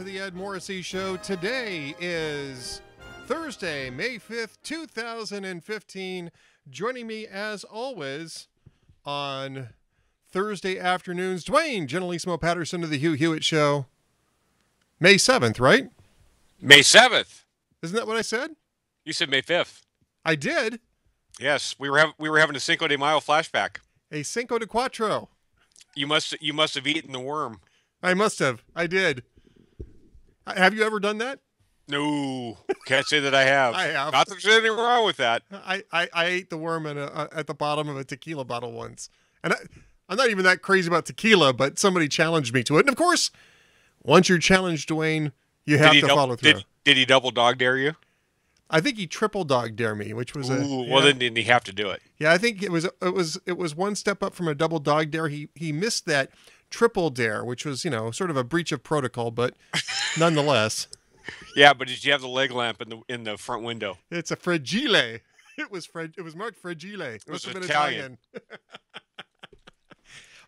to the Ed Morrissey Show. Today is Thursday, May 5th, 2015. Joining me, as always, on Thursday afternoons, Duane, Generalissimo Patterson of the Hugh Hewitt Show. May 7th, right? May 7th. Isn't that what I said? You said May 5th. I did. Yes, we were having a Cinco de Mayo flashback. A Cinco de Cuatro. You must have eaten the worm. I must have. I did. Have you ever done that? No, can't say that I have. I have. Not that there's anything wrong with that. I ate the worm at the bottom of a tequila bottle once. And I'm not even that crazy about tequila, but somebody challenged me to it. And of course, once you're challenged, Duane, you have to follow through. Did he double dog dare you? I think he triple dog dare me, which was well, then didn't he have to do it? Yeah, I think it was one step up from a double dog dare. He missed that triple dare, which was, sort of a breach of protocol, but nonetheless. Yeah, but did you have the leg lamp in the front window? It's a fragile. It was marked fragile. It was Must have been Italian.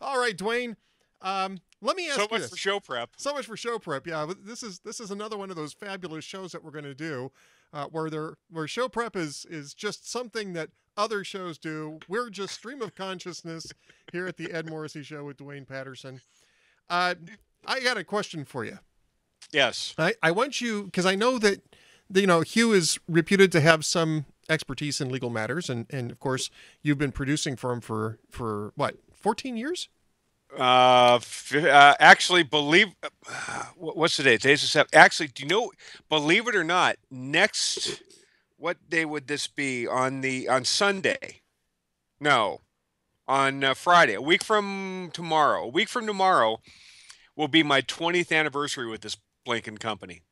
All right, Duane. Let me ask you this. So much for show prep. So much for show prep. Yeah, but this is another one of those fabulous shows that we're going to do, where show prep is just something that other shows do. We're just stream of consciousness here at the Ed Morrissey Show with Duane Patterson. I got a question for you. Yes. I want you, because I know that Hugh is reputed to have some expertise in legal matters, and of course you've been producing for him for what, 14 years? Actually, what's the date? Today's the 7th. Actually, do you know? Believe it or not, what day would this be? On Sunday? No, on Friday. A week from tomorrow. A week from tomorrow will be my 20th anniversary with this blanking company.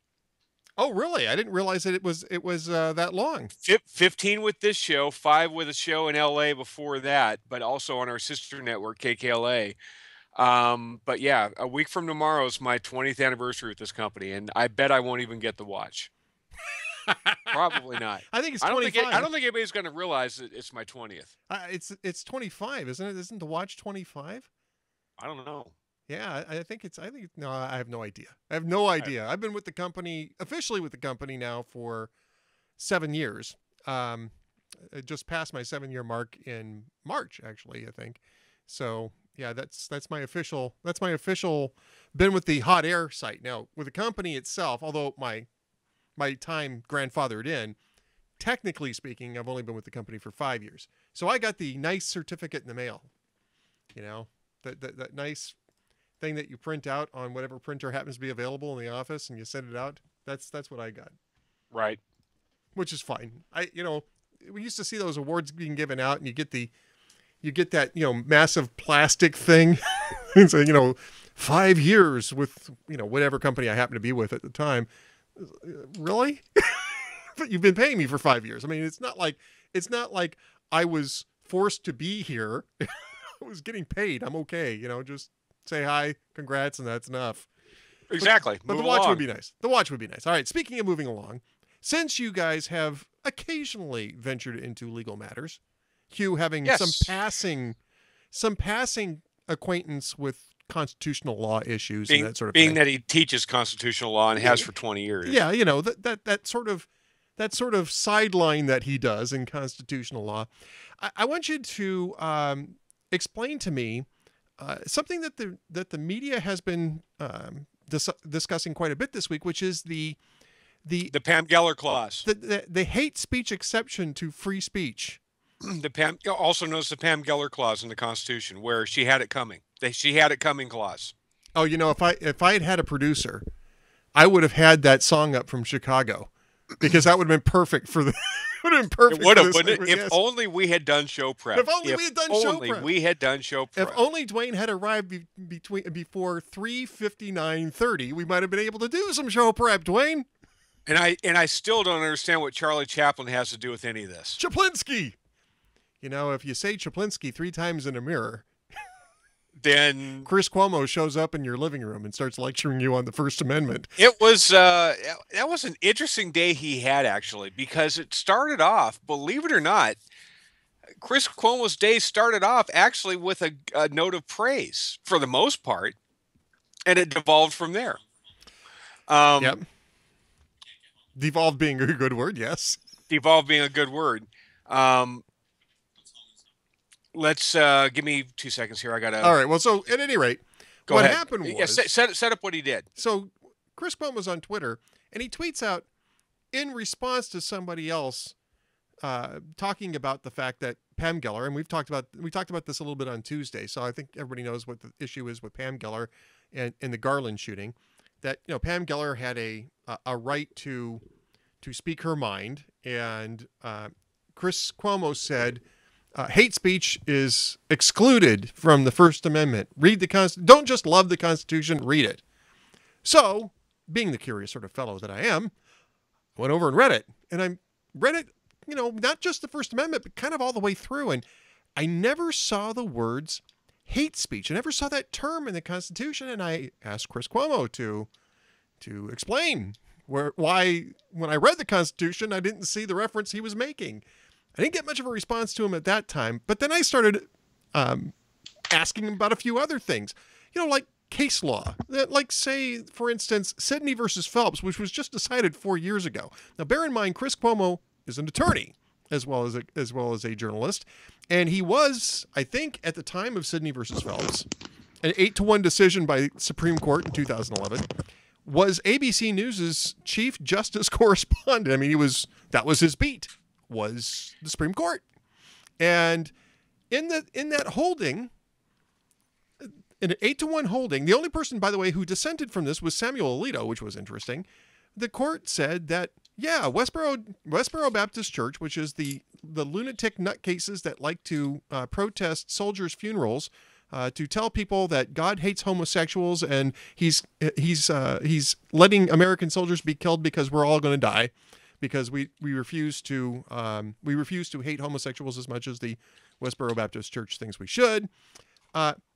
Oh, really? I didn't realize that it was that long. 15 with this show, 5 with a show in LA before that, but also on our sister network, KKLA. But yeah, a week from tomorrow is my 20th anniversary with this company, and I bet I won't even get the watch. Probably not. I think it's 25. I don't think anybody's going to realize that it's my 20th. It's 25, isn't it? Isn't the watch 25? I don't know. Yeah, I think no, I have no idea. I've been with the company, officially with the company now for 7 years. I just passed my 7-year mark in March, actually, I think. So yeah, that's my official, been with the hot air site. Now with the company itself, although my time grandfathered in, technically speaking, I've only been with the company for 5 years. So I got the nice certificate in the mail, that nice thing that you print out on whatever printer happens to be available in the office and you send it out. That's what I got. Right. Which is fine. We used to see those awards being given out and you get that, massive plastic thing. And so, 5 years with, whatever company I happen to be with at the time. Really? But you've been paying me for 5 years. I mean, it's not like I was forced to be here. I was getting paid. I'm okay. Just say hi, congrats, and that's enough. Exactly. But the watch would be nice. The watch would be nice. All right. Speaking of moving along, since you guys have occasionally ventured into legal matters, Hugh having some passing acquaintance with constitutional law issues and that sort of thing. Being that he teaches constitutional law and has for 20 years. Yeah, that sort of sideline that he does in constitutional law. I want you to explain to me something that the media has been discussing quite a bit this week, which is the Pam Geller clause, the hate speech exception to free speech. Also known as the Pam Geller clause in the Constitution, where she had it coming. She had it coming clause. Oh, if I had a producer, I would have had that song up from Chicago, because that would have been perfect for the. It would have, wouldn't it? If only we had done show prep. If only we had done show prep. If only Duane had arrived before 3:59:30, we might have been able to do some show prep, Duane. And I still don't understand what Charlie Chaplin has to do with any of this. Chaplinsky. If you say Chaplinsky 3 times in a mirror, then Chris Cuomo shows up in your living room and starts lecturing you on the First Amendment. It was that was an interesting day he had, actually, because it started off, believe it or not, Chris Cuomo's day started off actually with a note of praise for the most part, and it devolved from there. Yep. Devolved being a good word, yes. Devolve being a good word. Um, let's give me 2 seconds here. I gotta All right. Well, so at any rate, go what ahead. happened Yeah, was set up what he did. so Chris Cuomo was on Twitter and he tweets out in response to somebody else talking about the fact that Pam Geller, and we talked about this a little bit on Tuesday, so I think everybody knows what the issue is with Pam Geller and in the Garland shooting. That Pam Geller had a right to speak her mind, and Chris Cuomo said hate speech is excluded from the First Amendment. Read the Don't just love the Constitution, read it. So, being the curious sort of fellow that I am, I went over and read it, and I read it, not just the First Amendment, but kind of all the way through, and I never saw the words hate speech. I never saw that term in the Constitution, and I asked Chris Cuomo to explain why, when I read the Constitution, I didn't see the reference he was making. I didn't get much of a response to him at that time, but then I started asking him about a few other things, like case law. Like, say, for instance, Sidney versus Phelps, which was just decided 4 years ago. Now, bear in mind, Chris Cuomo is an attorney as well as a journalist, and he was, I think, at the time of Sidney versus Phelps, an 8-1 decision by Supreme Court in 2011. Was ABC News's chief justice correspondent. I mean, that was his beat, was the Supreme Court. And in that holding, in an 8-1 holding, the only person, by the way, who dissented from this was Samuel Alito, which was interesting. The court said that, yeah, Westboro Baptist Church, which is the lunatic nutcases that like to protest soldiers' funerals, to tell people that God hates homosexuals and he's letting American soldiers be killed because we're all going to die, because we refuse to hate homosexuals as much as the Westboro Baptist Church thinks we should.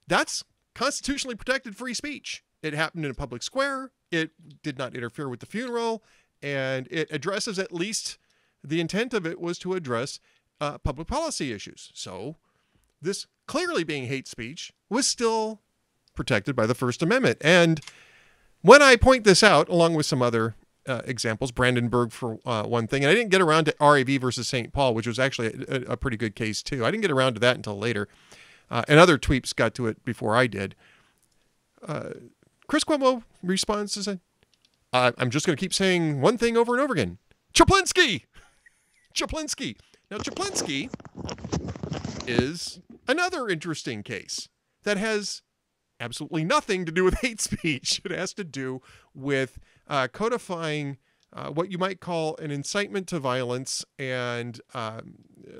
That's constitutionally protected free speech. It happened in a public square. It did not interfere with the funeral, and it addresses, at least the intent of it was to address public policy issues. So this clearly being hate speech was still protected by the First Amendment. And when I point this out, along with some other examples, Brandenburg for one thing, and I didn't get around to RAV versus St. Paul, which was actually a pretty good case too. I didn't get around to that until later. And other tweets got to it before I did. Chris Cuomo responds to say, I'm just going to keep saying one thing over and over again. Chaplinsky! Chaplinsky. Now, Chaplinsky is another interesting case that has absolutely nothing to do with hate speech. It has to do with codifying what you might call an incitement to violence and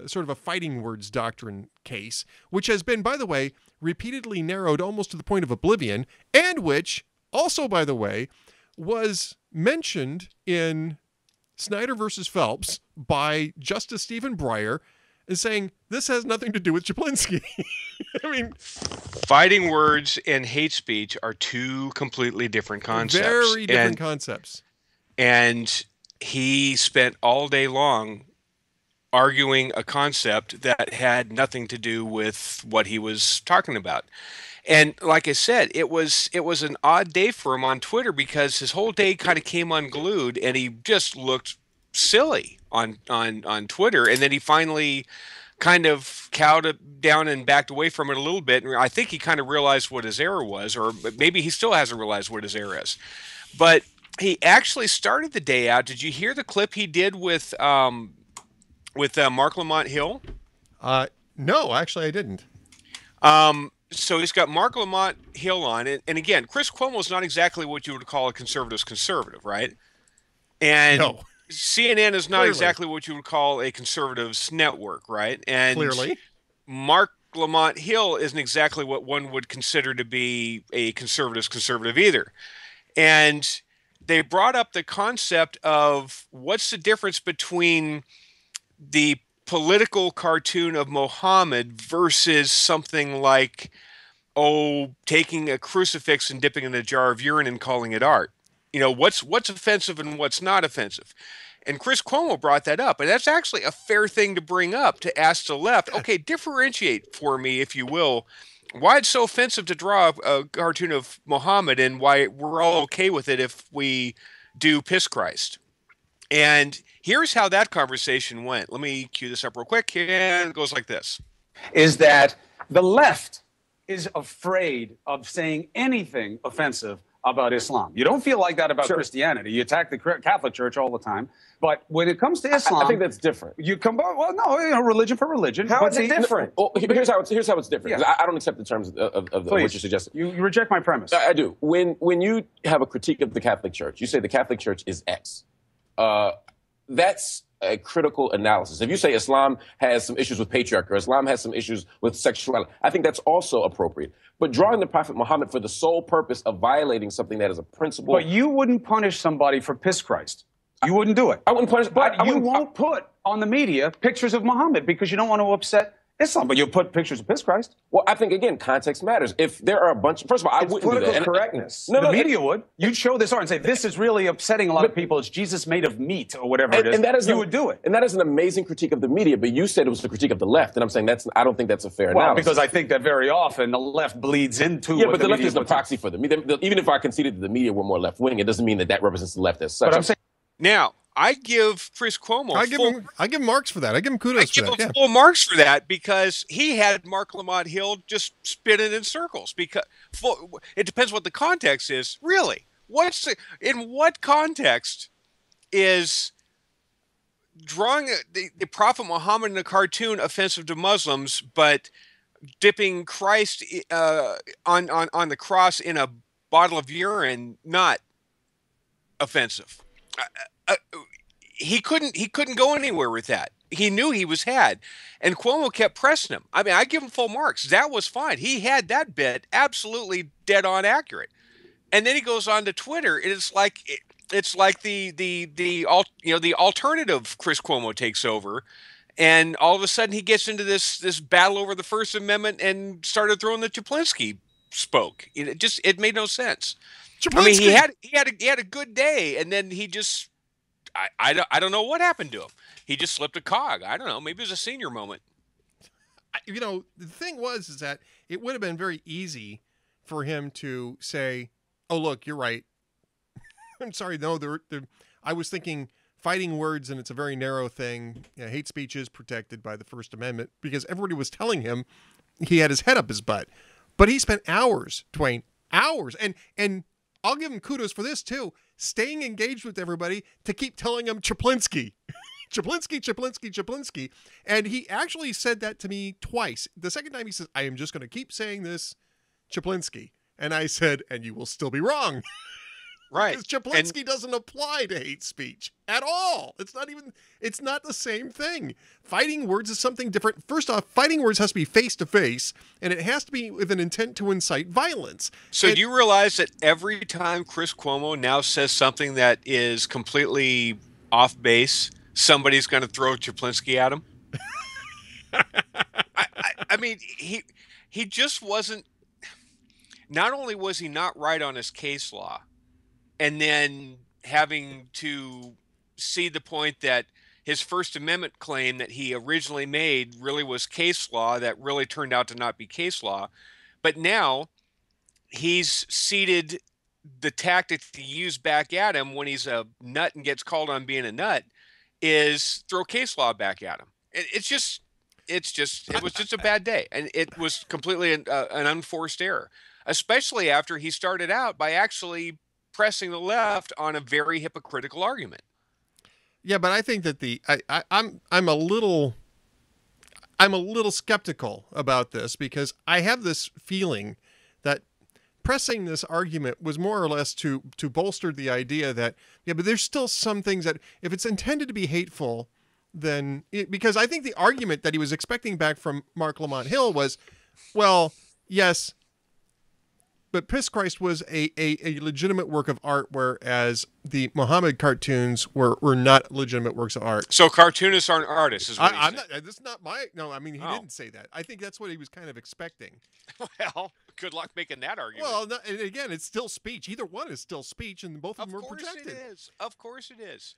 sort of a fighting words doctrine case, which has been, by the way, repeatedly narrowed almost to the point of oblivion, and which also, by the way, was mentioned in Snyder versus Phelps by Justice Stephen Breyer as saying this has nothing to do with Chaplinsky. I mean, fighting words and hate speech are two completely different concepts. Very different concepts. And he spent all day long arguing a concept that had nothing to do with what he was talking about. And like I said, it was an odd day for him on Twitter because his whole day kind of came unglued and he just looked silly on Twitter. And then he finally kind of cowed it down and backed away from it a little bit. And I think he kind of realized what his error was, or maybe he still hasn't realized what his error is. But he actually started the day out. Did you hear the clip he did with Mark Lamont Hill? No, actually I didn't. So he's got Mark Lamont Hill on, and again, Chris Cuomo is not exactly what you would call a conservative, right? And no. CNN is not Clearly. Exactly what you would call a conservatives network, right? And Clearly. Mark Lamont Hill isn't exactly what one would consider to be a conservative either. And they brought up the concept of what's the difference between the political cartoon of Muhammad versus something like, taking a crucifix and dipping in a jar of urine and calling it art. What's offensive and what's not offensive. And Chris Cuomo brought that up. And that's actually a fair thing to bring up, to ask the left, okay, differentiate for me, if you will, why it's so offensive to draw a cartoon of Muhammad and why we're all okay with it if we do Piss Christ. And here's how that conversation went. Let me cue this up real quick, and it goes like this. Is that the left is afraid of saying anything offensive about Islam. You don't feel like that about Christianity. You attack the Catholic Church all the time. But when it comes to Islam, I think that's different. You come, well, no, religion for religion. How is it different? Well, here's how it's different. Yeah. I don't accept the terms of what you're suggesting. You reject my premise. I do. When you have a critique of the Catholic Church, you say the Catholic Church is X. That's a critical analysis. If you say Islam has some issues with patriarchy or Islam has some issues with sexuality, I think that's also appropriate. But drawing the Prophet Muhammad for the sole purpose of violating something that is a principle. But you wouldn't punish somebody for Piss Christ. You wouldn't do it. I wouldn't punish. But you won't put on the media pictures of Muhammad because you don't want to upset Islam. But you'll put pictures of Piss Christ. Well, I think, again, context matters. If there are a bunch of, first of all, I wouldn't do that. Political correctness. The media would. You'd show this art and say, this is really upsetting a lot of people. It's Jesus made of meat or whatever it is. And that is you would do it. And that is an amazing critique of the media, but you said it was a critique of the left. And I'm saying I don't think that's a fair analysis. Because I think that very often the left bleeds into but the left is the proxy for the media. Even if I conceded that the media were more left-wing, it doesn't mean that represents the left as such. But I'm saying, now, I give Chris Cuomo I give him marks for that. I give him kudos for that. I give him full marks for that because he had Mark Lamont Hill just spinning in circles. Because it depends what the context is. Really, in what context is drawing the Prophet Muhammad in a cartoon offensive to Muslims, but dipping Christ on the cross in a bottle of urine not offensive? He couldn't go anywhere with that. He knew he was had, and Cuomo kept pressing him. I mean, I give him full marks. That was fine. He had that bit absolutely dead on accurate. And then he goes on to Twitter, and it's like the alternative Chris Cuomo takes over, and all of a sudden he gets into this battle over the First Amendment and started throwing the Chaplinsky spoke. It made no sense. I mean, he had a good day, and then he just I don't know what happened to him. He just slipped a cog. I don't know. Maybe it was a senior moment. The thing is that it would have been very easy for him to say, "Oh, look, you're right. I'm sorry. No, I was thinking fighting words, and it's a very narrow thing. Hate speech is protected by the First Amendment," because everybody was telling him he had his head up his butt. But he spent hours, Duane, hours, and I'll give him kudos for this too, staying engaged with everybody to keep telling him Chaplinsky. Chaplinsky. And he actually said that to me twice. The second time he says, "I am just going to keep saying this, Chaplinsky." And I said, "And you will still be wrong." Right. Because Chaplinsky doesn't apply to hate speech at all. It's not the same thing. Fighting words is something different. First off, fighting words has to be face to face, and it has to be with an intent to incite violence. So do you realize that every time Chris Cuomo now says something that is completely off base, somebody's going to throw Chaplinsky at him? I mean, he just wasn't. Not only was he not right on his case law, and then having to see the point that his First Amendment claim that he originally made really was case law that really turned out to not be case law. But now he's ceded the tactic to use back at him when he's a nut and gets called on being a nut is throw case law back at him. It was just a bad day. And it was completely an unforced error, especially after he started out by actually pressing the left on a very hypocritical argument. Yeah, but I think that I'm a little skeptical about this because I have this feeling that pressing this argument was more or less to bolster the idea that but there's still some things that if it's intended to be hateful, then because I think the argument that he was expecting back from Mark Lamont Hill was, well, yes, but Piss Christ was a legitimate work of art, whereas the Muhammad cartoons were not legitimate works of art. So cartoonists aren't artists, is what he said. This is not my... No, I mean, he didn't say that. I think that's what he was kind of expecting. Well, good luck making that argument. Well, and again, it's still speech. Either one is still speech, and both of them were protected. Of course it is.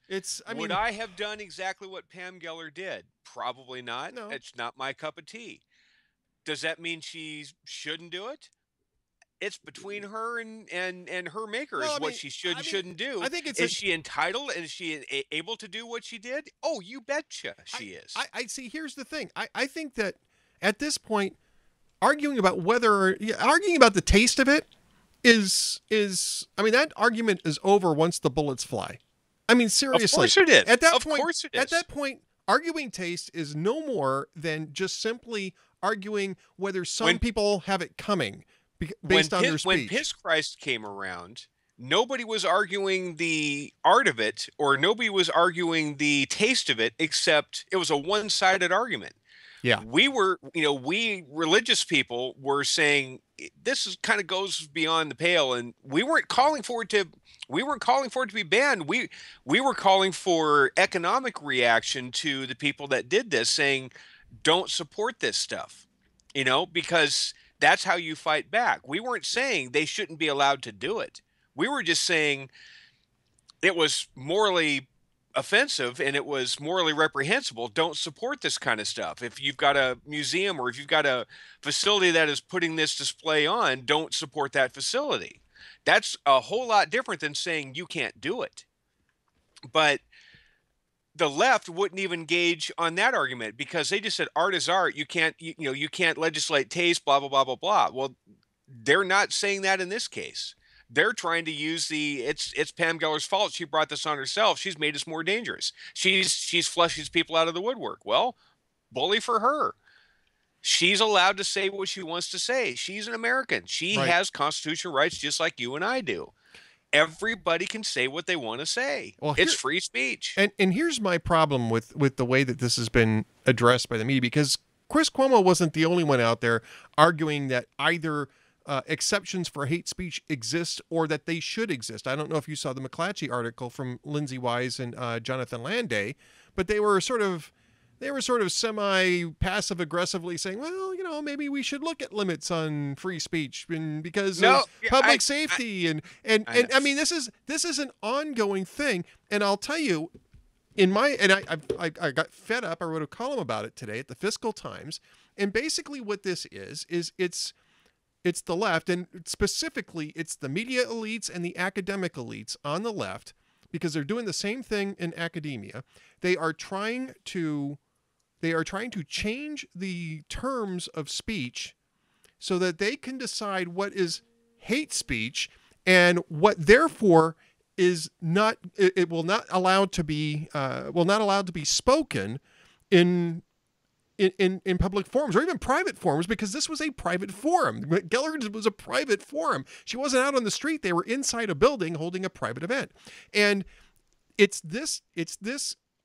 Would I have done exactly what Pam Geller did? Probably not. No. It's not my cup of tea. Does that mean she shouldn't do it? It's between her and her maker is what she should and shouldn't do. I think is she entitled and is she able to do what she did? Oh, you betcha she is. I see. Here's the thing. I think that at this point, arguing about the taste of it is that argument is over once the bullets fly. I mean, seriously. Of course it is. At that point, arguing taste is no more than just simply arguing whether some people have it coming based on their speech. When Piss Christ came around, nobody was arguing the art of it, or nobody was arguing the taste of it, except it was a one-sided argument. Yeah. We religious people were saying this kind of goes beyond the pale, and we weren't calling for it to be banned. We were calling for economic reaction to the people that did this, saying don't support this stuff, because that's how you fight back. We weren't saying they shouldn't be allowed to do it. We were just saying it was morally offensive and it was morally reprehensible. Don't support this kind of stuff. If you've got a museum or if you've got a facility that is putting this display on, don't support that facility. That's a whole lot different than saying you can't do it. But the left wouldn't even engage on that argument because they just said art is art. You can't legislate taste, blah, blah, blah, blah, blah. Well, they're not saying that in this case. They're trying to use it's Pam Geller's fault. She brought this on herself. She's made us more dangerous. She's flushed these people out of the woodwork. Well, bully for her. She's allowed to say what she wants to say. She's an American. She has constitutional rights just like you and I do. Everybody can say what they want to say. Well, it's free speech. And here's my problem with the way that this has been addressed by the media, because Chris Cuomo wasn't the only one out there arguing that either exceptions for hate speech exist or that they should exist. I don't know if you saw the McClatchy article from Lindsay Wise and Jonathan Landay, but they were sort of semi-passive aggressively saying, well, maybe we should look at limits on free speach because of public safety. And I mean, this is an ongoing thing. And I'll tell you, I got fed up. I wrote a column about it today at the Fiscal Times. And basically what this is it's the left, and specifically it's the media elites and the academic elites on the left, because they're doing the same thing in academia. They are trying to change the terms of speech so that they can decide what is hate speech and what therefore is not. It will not allowed to be spoken in public forums or even private forums, because this was a private forum. Geller was a private forum. She wasn't out on the street. They were inside a building holding a private event. And it's this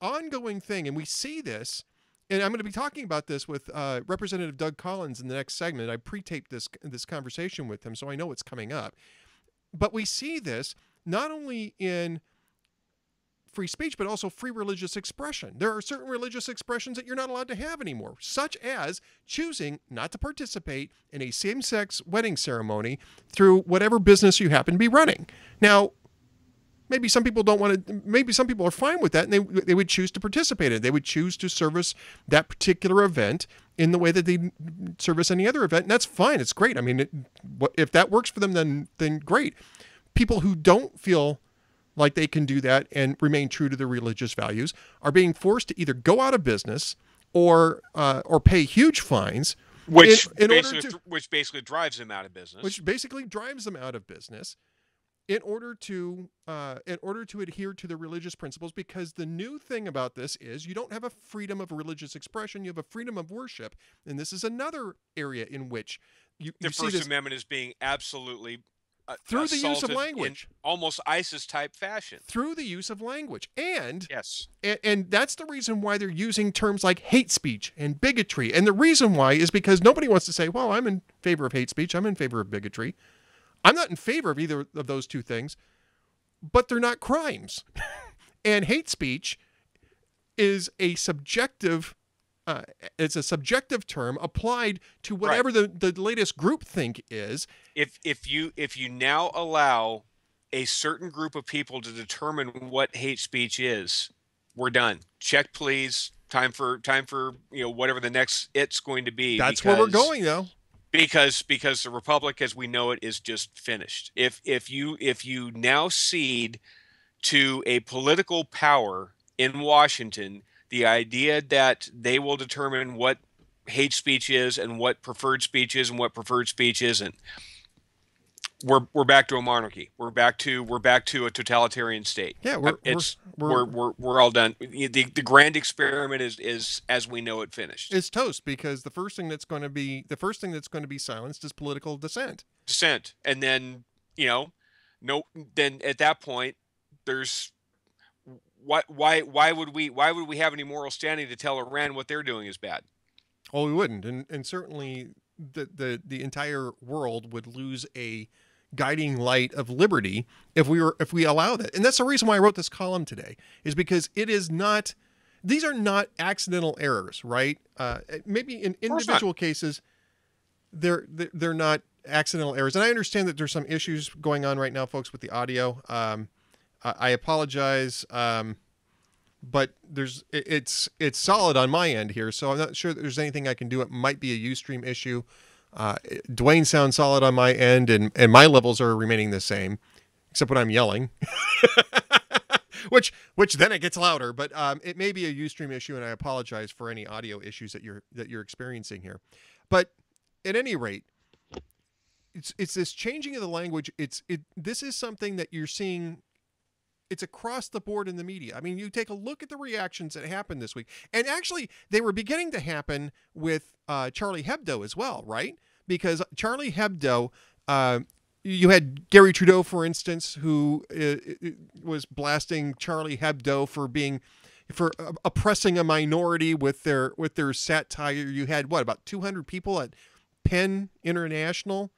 ongoing thing. And we see this, and I'm going to be talking about this with Representative Doug Collins in the next segment. I pre-taped this conversation with him, so I know it's coming up. But we see this not only in free speech, but also free religious expression. There are certain religious expressions that you're not allowed to have anymore, such as choosing not to participate in a same-sex wedding ceremony through whatever business you happen to be running. Now, maybe some people don't want to, maybe some people are fine with that, and they would choose to participate in it. They would choose to service that particular event in the way that they service any other event, and that's fine. It's great. I mean, if that works for them, then great. People who don't feel like they can do that and remain true to their religious values are being forced to either go out of business or pay huge fines, which basically drives them out of business. Which basically drives them out of business in order to adhere to the religious principles. Because the new thing about this is you don't have a freedom of religious expression; you have a freedom of worship, and this is another area in which the First Amendment is being absolutely through the use of language, in almost ISIS type fashion. Through the use of language, and yes, and that's the reason why they're using terms like hate speech and bigotry. And the reason why is because nobody wants to say, "Well, I'm in favor of hate speech. I'm in favor of bigotry." I'm not in favor of either of those two things, but they're not crimes. And hate speech is a subjective. It's a subjective term applied to whatever the latest groupthink is. If you now allow a certain group of people to determine what hate speech is, we're done. Check, please. Time for whatever the next it's going to be. That's where we're going, though. Because the republic as we know it is just finished. If you now cede to a political power in Washington the idea that they will determine what hate speech is and what preferred speech is and what preferred speech isn't, we're back to a monarchy. We're back to a totalitarian state. Yeah, we're all done. The grand experiment is as we know it finished. It's toast, because the first thing that's going to be silenced is political dissent. And then then at that point there's why would we have any moral standing to tell Iran what they're doing is bad? Oh, we wouldn't, and certainly the entire world would lose a guiding light of liberty if we allow that. And that's the reason why I wrote this column today, is because these are not accidental errors, right? Maybe in individual cases they're not accidental errors. And I understand that there's some issues going on right now, folks, with the audio. I apologize, but it's solid on my end here, so I'm not sure that there's anything I can do. It might be a Ustream issue. Duane sounds solid on my end, and my levels are remaining the same, except when I'm yelling, which then it gets louder. But it may be a Ustream issue, and I apologize for any audio issues that you're experiencing here. But at any rate, it's this changing of the language. This is something that you're seeing. It's across the board in the media. I mean, you take a look at the reactions that happened this week. And actually, they were beginning to happen with Charlie Hebdo as well, right? Because Charlie Hebdo, you had Gary Trudeau, for instance, who was blasting Charlie Hebdo for oppressing a minority with their satire. You had, about 200 people at Penn International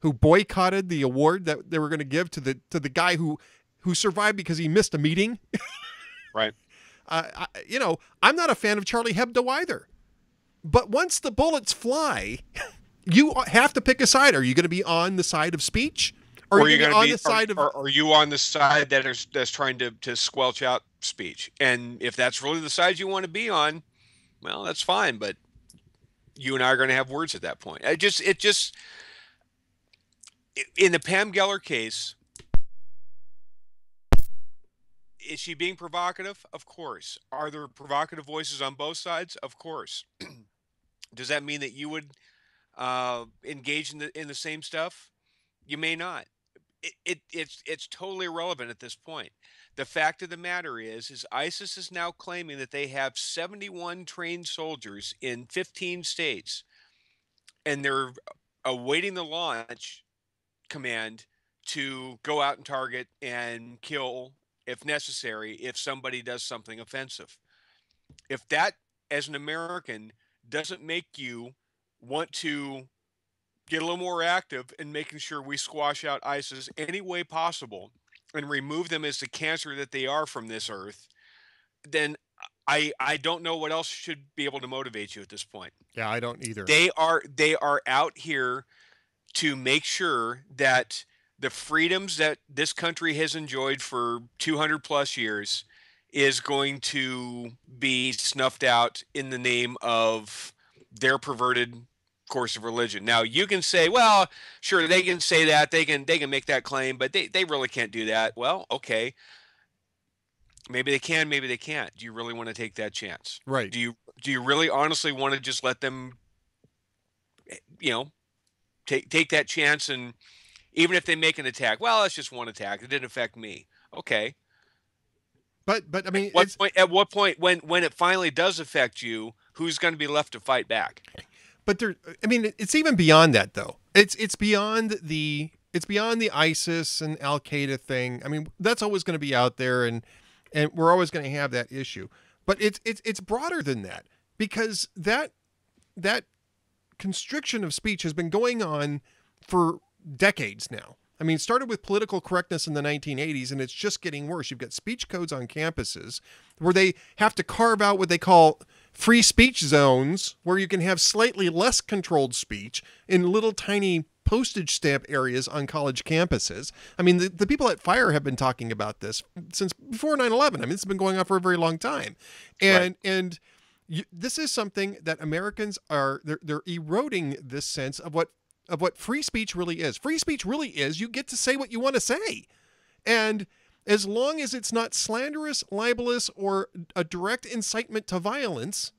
who boycotted the award that they were going to give to the guy who survived because he missed a meeting. Right. I'm not a fan of Charlie Hebdo either. But once the bullets fly, you have to pick a side. Are you going to be on the side of speech? Or are you going to be on the side of... Are you on the side that's trying to squelch out speech? And if that's really the side you want to be on, well, that's fine. But you and I are going to have words at that point. In the Pam Geller case... Is she being provocative? Of course. Are there provocative voices on both sides? Of course. Does that mean that you would engage in the same stuff? You may not. It's totally irrelevant at this point. The fact of the matter is ISIS is now claiming that they have 71 trained soldiers in 15 states, and they're awaiting the launch command to go out and target and kill, if necessary, if somebody does something offensive. If that, as an American, doesn't make you want to get a little more active in making sure we squash out ISIS any way possible and remove them as the cancer that they are from this earth, then I don't know what else should be able to motivate you at this point. Yeah, I don't either. They are out here to make sure that the freedoms that this country has enjoyed for 200 plus years is going to be snuffed out in the name of their perverted course of religion. Now, you can say, well, sure, they can say that, they can make that claim, but they really can't do that. Well, okay. Maybe they can, maybe they can't. Do you really want to take that chance? Right. Do you really honestly want to just let them, take that chance? And even if they make an attack, well, that's just one attack. It didn't affect me. Okay. But I mean, at what point when it finally does affect you, who's going to be left to fight back? But it's even beyond that, though. It's beyond the ISIS and Al Qaeda thing. I mean, that's always going to be out there, and we're always going to have that issue. But it's broader than that, because that constriction of speech has been going on for decades now. I mean, it started with political correctness in the 1980s, and it's just getting worse. You've got speech codes on campuses where they have to carve out what they call free speech zones, where you can have slightly less controlled speech in little tiny postage stamp areas on college campuses. I mean, the people at FIRE have been talking about this since before 9/11. I mean, it's been going on for a very long time. And This is something that Americans are they're eroding this sense of what free speech really is. Free speech really is you get to say what you want to say. And as long as it's not slanderous, libelous, or a direct incitement to violence,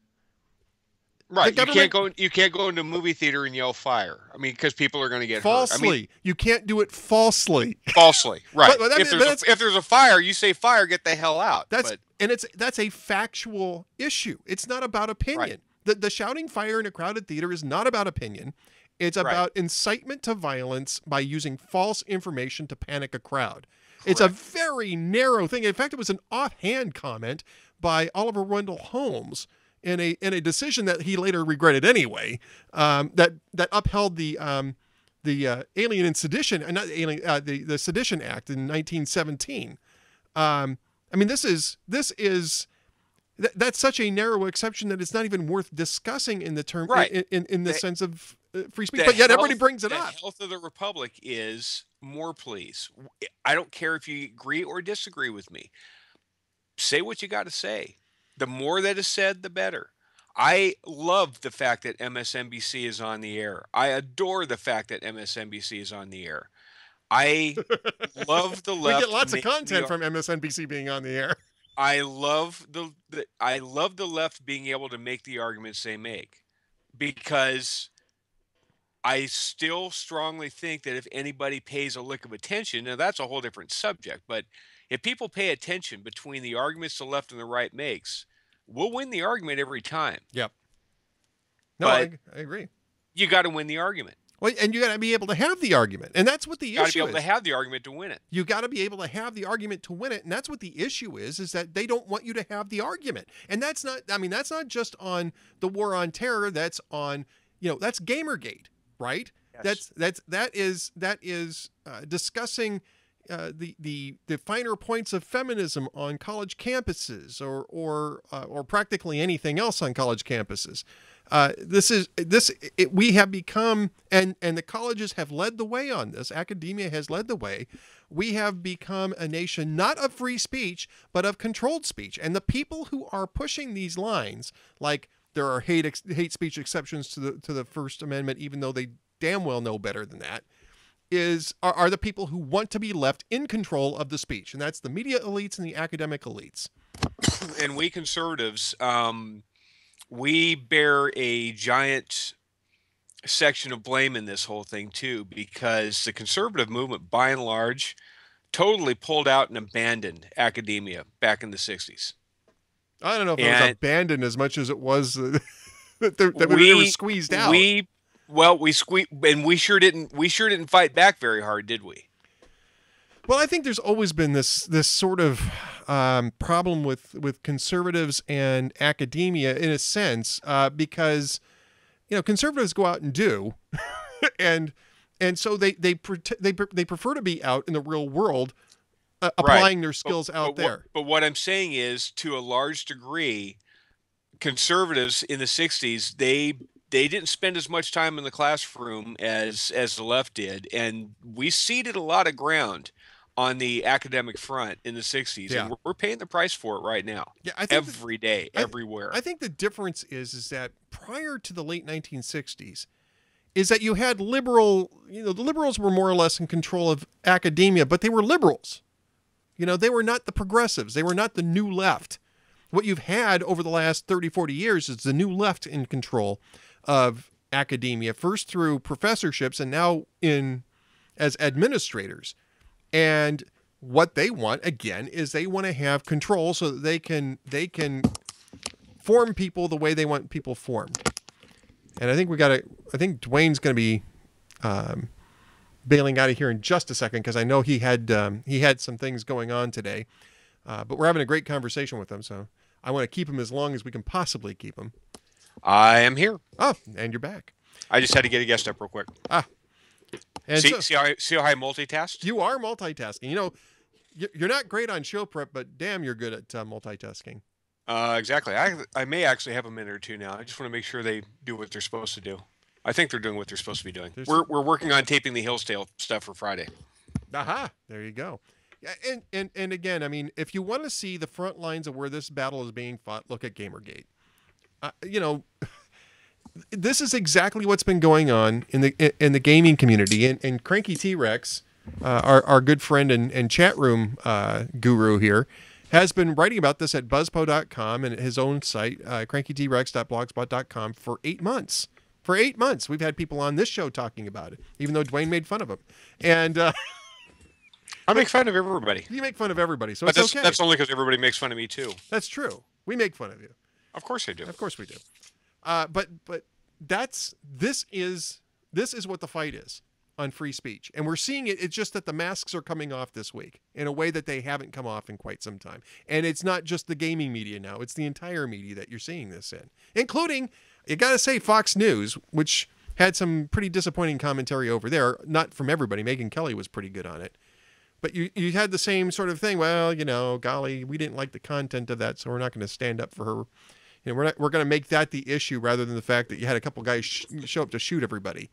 right? You can't go into a movie theater and yell fire. I mean, because people are going to get falsely. hurt. I mean, you can't do it falsely. Falsely, right? But if there's a fire, you say fire, get the hell out. That's a factual issue. It's not about opinion. Right. The shouting fire in a crowded theater is not about opinion. It's about incitement to violence by using false information to panic a crowd. Correct. It's a very narrow thing. In fact, it was an offhand comment by Oliver Wendell Holmes in a decision that he later regretted anyway. That upheld the Alien and Sedition, not Alien, the Sedition Act in 1917. I mean, that's such a narrow exception that it's not even worth discussing in the term in the sense of free speech. But yet everybody brings it up. The health of the republic is more, please. I don't care if you agree or disagree with me. Say what you got to say. The more that is said, the better. I love the fact that MSNBC is on the air. I adore the fact that MSNBC is on the air. I love the left. We get lots of content from MSNBC being on the air. I love the left being able to make the arguments they make, because I still strongly think that if anybody pays a lick of attention, now that's a whole different subject, but if people pay attention between the arguments the left and the right makes, we'll win the argument every time. Yep. No, I agree. You got to win the argument. Well, and you got to be able to have the argument, and that's what the issue is. You got to be able to have the argument to win it. You got to be able to have the argument to win it, and that's what the issue is that they don't want you to have the argument. And that's not, I mean, that's not just on the war on terror. That's on, that's Gamergate, right? Yes. That is discussing the finer points of feminism on college campuses or practically anything else on college campuses. We have become, and the colleges have led the way on this. Academia has led the way. We have become a nation not of free speech, but of controlled speech. And the people who are pushing these lines, like there are hate speech exceptions to the First Amendment, even though they damn well know better than that, are the people who want to be left in control of the speech. And that's the media elites and the academic elites. And we conservatives, we bear a giant section of blame in this whole thing too, because the conservative movement, by and large, totally pulled out and abandoned academia back in the 60s. I don't know if it was abandoned as much as it was that we were squeezed out. We squeezed, and we sure didn't fight back very hard, did we? Well, I think there's always been this sort of problem with conservatives and academia in a sense, because conservatives go out and do, and so they prefer to be out in the real world, applying their skills out there. But what I'm saying is, to a large degree, conservatives in the 60s, they didn't spend as much time in the classroom as the left did, and we ceded a lot of ground on the academic front in the 60s, and we're paying the price for it right now. Yeah, I think every day, everywhere. I think the difference is that prior to the late 1960s, is that you had the liberals were more or less in control of academia, but they were liberals. They were not the progressives. They were not the new left. What you've had over the last 30, 40 years is the new left in control of academia, first through professorships and now as administrators. And what they want, again, is they want to have control so that they can form people the way they want people formed. And I think Duane's going to be bailing out of here in just a second, because I know he had some things going on today. But we're having a great conversation with him, so I want to keep him as long as we can possibly keep him. I am here. Oh, and you're back. I just had to get a guest up real quick. And see how I multitask? You are multitasking. You're not great on show prep, but damn, you're good at multitasking. Exactly. I may actually have a minute or two now. I just want to make sure they do what they're supposed to do. I think they're doing what they're supposed to be doing. We're working on taping the Hillsdale stuff for Friday. Aha! There you go. Yeah, and again, I mean, if you want to see the front lines of where this battle is being fought, look at Gamergate. you know, this is exactly what's been going on in the gaming community. And Cranky T-Rex, our good friend and chat room guru here, has been writing about this at buzzpo.com and his own site, crankytrx.blogspot.com, for 8 months. For 8 months, we've had people on this show talking about it, even though Duane made fun of him. And I make fun of everybody. You make fun of everybody, so but it's okay. That's only because everybody makes fun of me too. That's true. We make fun of you. Of course I do. Of course we do. But this is what the fight is on free speech, and we're seeing it. It's just that the masks are coming off this week in a way that they haven't come off in quite some time. And it's not just the gaming media now; it's the entire media that you're seeing this in, including, you got to say, Fox News, which had some pretty disappointing commentary over there. Not from everybody. Megyn Kelly was pretty good on it. But you had the same sort of thing. Well, golly, we didn't like the content of that, so we're not going to stand up for her. We're going to make that the issue rather than the fact that you had a couple guys show up to shoot everybody.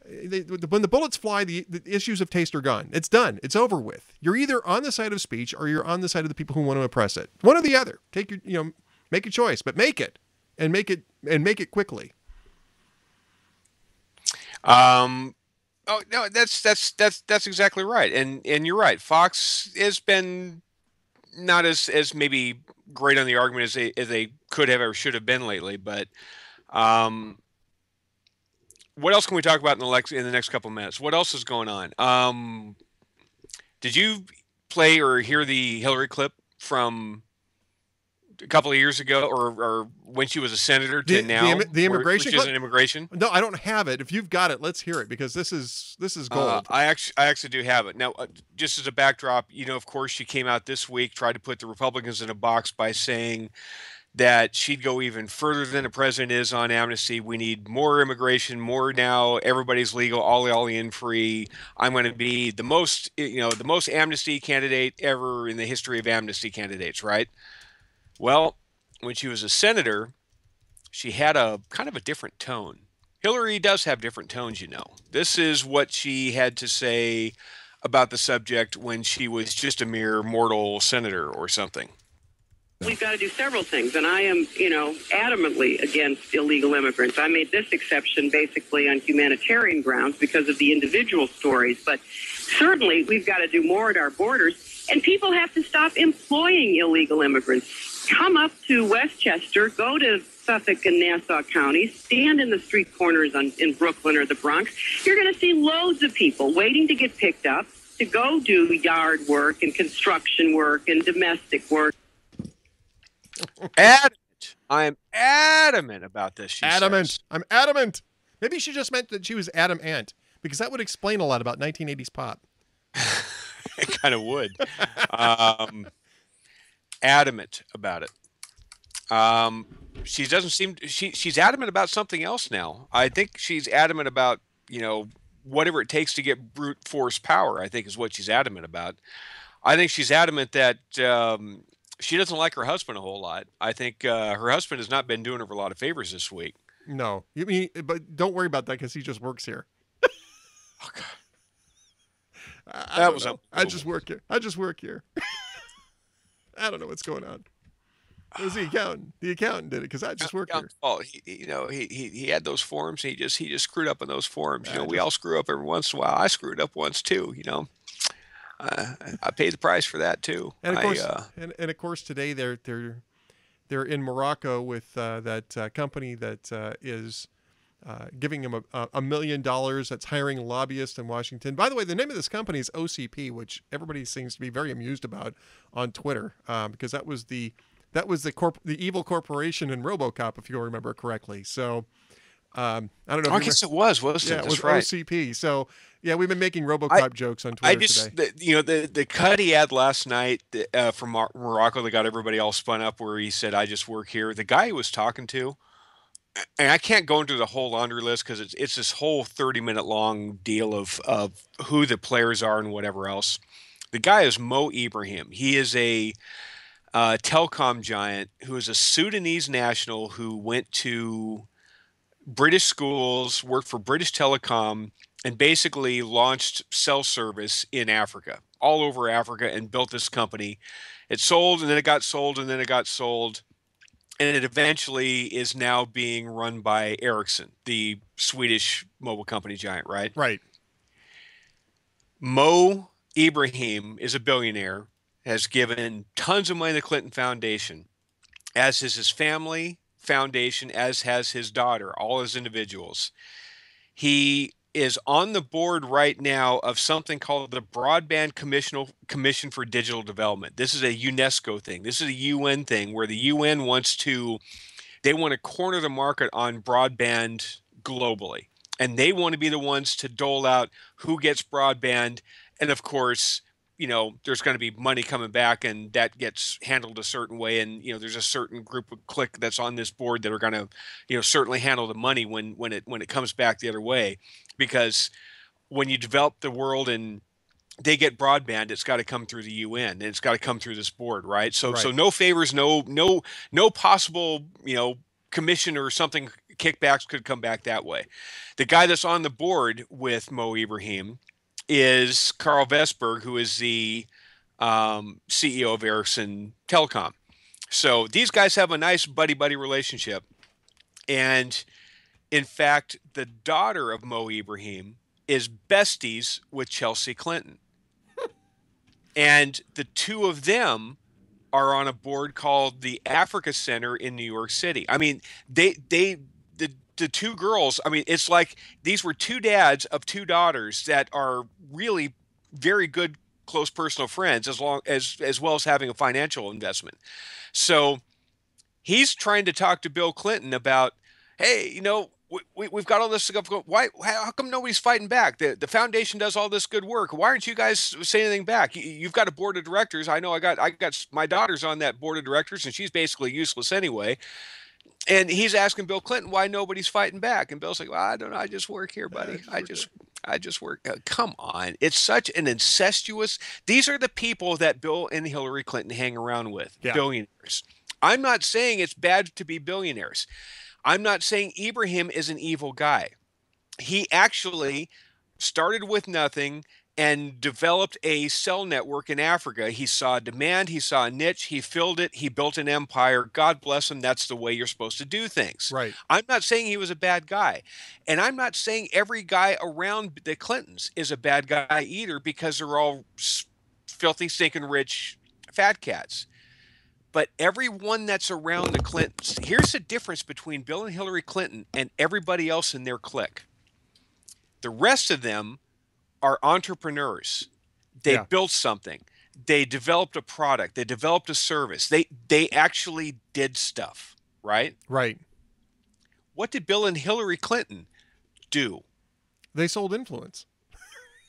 When the bullets fly, the issues of taste are gone. It's done. It's over with. You're either on the side of speech or you're on the side of the people who want to oppress it. One or the other. Take your, make a choice, but make it make it quickly. Oh no, that's exactly right, and you're right. Fox has been not as maybe great on the argument as they could have or should have been lately. But what else can we talk about in the next couple of minutes? What else is going on? Did you play or hear the Hillary clip from a couple of years ago, or when she was a senator to now? The immigration clip? An immigration? No, I don't have it. If you've got it, let's hear it, because this is gold. I actually do have it. Now, just as a backdrop, of course, she came out this week, tried to put the Republicans in a box by saying that she'd go even further than the president is on amnesty. We need more immigration, more now. Everybody's legal, all in free. I'm going to be the most amnesty candidate ever in the history of amnesty candidates, right? Well, when she was a senator, she had a kind of a different tone. Hillary does have different tones, This is what she had to say about the subject when she was just a mere mortal senator or something. We've got to do several things, and I am, adamantly against illegal immigrants. I made this exception basically on humanitarian grounds because of the individual stories, but certainly we've got to do more at our borders, and people have to stop employing illegal immigrants. Come up to Westchester, go to Suffolk and Nassau counties, stand in the street corners in Brooklyn or the Bronx. You're going to see loads of people waiting to get picked up to go do yard work and construction work and domestic work. Adamant. I am adamant about this. She adamant. Says. I'm adamant. Maybe she just meant that she was Adam Ant, because that would explain a lot about 1980s pop. It kind of would. Adamant about it. She doesn't seem. She's adamant about something else now. I think she's adamant about whatever it takes to get brute force power. I think is what she's adamant about. I think she's adamant that. She doesn't like her husband a whole lot. I think her husband has not been doing her a lot of favors this week. No, you mean, but don't worry about that because he just works here. Oh God, I just work here. I don't know what's going on. It was the accountant. The accountant did it because I just work here. Oh, he had those forms. And he just screwed up on those forms. We all screw up every once in a while. I screwed up once too. I paid the price for that too. And of course, and of course, today they're in Morocco with that company that is giving him $1 million. That's hiring lobbyists in Washington. By the way, the name of this company is OCP, which everybody seems to be very amused about on Twitter, because that was the evil corporation in RoboCop, if you remember correctly. So. I don't know. I guess it was, wasn't it? Yeah, it was right. OCP. So, yeah, we've been making RoboCop jokes on Twitter today. The cut he had last night from Morocco that got everybody all spun up, where he said, "I just work here." The guy he was talking to, and I can't go into the whole laundry list because it's this whole 30-minute long deal of who the players are and whatever else. The guy is Mo Ibrahim. He is a telecom giant who is a Sudanese national who went to British schools, worked for British Telecom, and basically launched cell service in Africa, all over Africa, and built this company. It sold, and then it got sold, and then it got sold. and it eventually is now being run by Ericsson, the Swedish mobile company giant, right? Right. Mo Ibrahim is a billionaire, has given tons of money to the Clinton Foundation, as is his family foundation, as has his daughter, all as individuals. He is on the board right now of something called the Broadband Commission for Digital Development. This is a UNESCO thing. This is a UN thing where the UN they want to corner the market on broadband globally. And they want to be the ones to dole out who gets broadband. And of course, there's going to be money coming back, and that gets handled a certain way. And, there's a certain group of clique that's on this board that are going to, certainly handle the money when it comes back the other way. Because when you develop the world and they get broadband, it's got to come through the UN, and it's got to come through this board, right? So no favors, no possible, commission or something, kickbacks could come back that way. The guy that's on the board with Mo Ibrahim is Carl Vestberg, who is the CEO of Ericsson Telecom. So these guys have a nice buddy-buddy relationship. And in fact, the daughter of Mo Ibrahim is besties with Chelsea Clinton. And the two of them are on a board called the Africa Center in New York City. I mean, the two girls, I mean, it's like these were two dads of two daughters that are really very good, close personal friends, as well as having a financial investment. So he's trying to talk to Bill Clinton about, hey, we've got all this stuff going. How come nobody's fighting back? The foundation does all this good work. Why aren't you guys saying anything back? You've got a board of directors. I know I got my daughter's on that board of directors, and she's basically useless anyway. And he's asking Bill Clinton why nobody's fighting back. And Bill's like, well, I don't know. I just work here, buddy. I just work. Come on. It's such an incestuous. These are the people that Bill and Hillary Clinton hang around with, billionaires. I'm not saying it's bad to be billionaires. I'm not saying Ibrahim is an evil guy. He actually started with nothing and developed a cell network in Africa. He saw a demand, he saw a niche, he filled it, he built an empire. God bless him. That's the way you're supposed to do things. Right. I'm not saying he was a bad guy. And I'm not saying every guy around the Clintons is a bad guy either, because they're all filthy, stinking rich fat cats. But everyone that's around the Clintons, here's the difference between Bill and Hillary Clinton and everybody else in their clique. The rest of them are entrepreneurs. They built something. They developed a product. They developed a service. They actually did stuff, right? Right. What did Bill and Hillary Clinton do? They sold influence.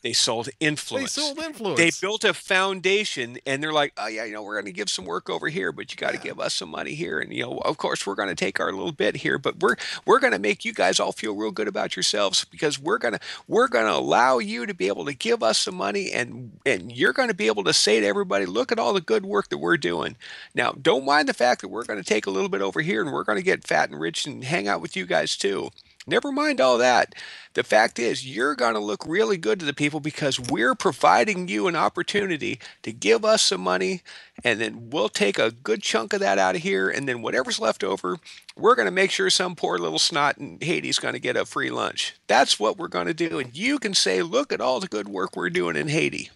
They sold influence. They built a foundation, and they're like, oh, yeah, we're going to give some work over here, but you got to give us some money here. And, of course, we're going to take our little bit here, but we're going to make you guys all feel real good about yourselves, because we're going to allow you to be able to give us some money, and you're going to be able to say to everybody, look at all the good work that we're doing. Now, don't mind the fact that we're going to take a little bit over here, and we're going to get fat and rich and hang out with you guys too. Never mind all that. The fact is, you're going to look really good to the people because we're providing you an opportunity to give us some money, and then we'll take a good chunk of that out of here, and then whatever's left over, we're going to make sure some poor little snot in Haiti's going to get a free lunch. That's what we're going to do. And you can say, look at all the good work we're doing in Haiti.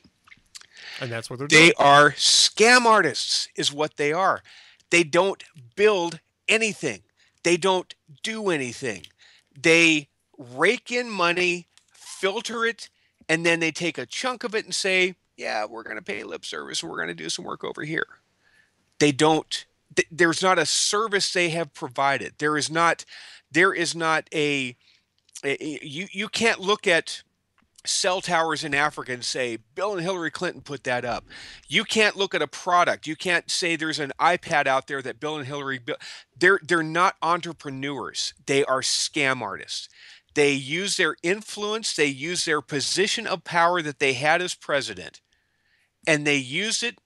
And that's what they're doing. They are scam artists is what they are. They don't build anything. They don't do anything. They rake in money, filter it, and then they take a chunk of it and say, yeah, we're going to pay lip service and we're going to do some work over here. They don't, there's not a service they have provided. There is not you can't look at cell towers in Africa and say, Bill and Hillary Clinton put that up. You can't look at a product. You can't say there's an iPad out there that Bill and Hillary built. They're not entrepreneurs. They are scam artists. They use their influence. They use their position of power that they had as president, and they use it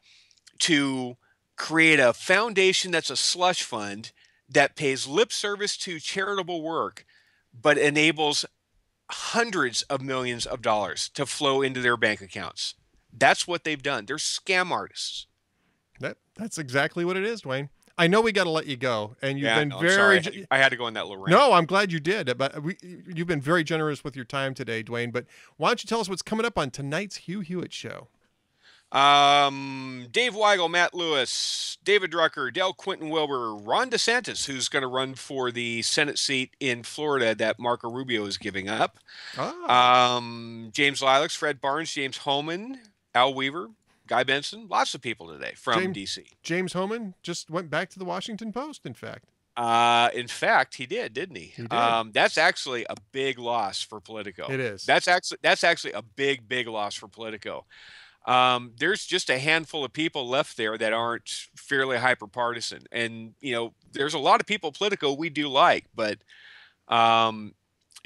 to create a foundation that's a slush fund that pays lip service to charitable work, but enables hundreds of millions of dollars to flow into their bank accounts. That's what they've done. They're scam artists. That's exactly what it is, Duane. I know we got to let you go, and you've been no, very. I'm sorry. I had to go on that little rant. No, I'm glad you did. But you've been very generous with your time today, Duane. But why don't you tell us what's coming up on tonight's Hugh Hewitt show? Dave Weigel, Matt Lewis, David Drucker, Del Quinton Wilbur, Ron DeSantis, who's going to run for the Senate seat in Florida that Marco Rubio is giving up. James Lilacs, Fred Barnes, James Homan, Al Weaver, Guy Benson, lots of people today from D.C. James Homan just went back to the Washington Post, in fact. In fact, he did, didn't he? He did. That's actually a big loss for Politico. It is. That's actually a big loss for Politico. There's just a handful of people left there that aren't fairly hyper-partisan. And, there's a lot of people Politico we do like, but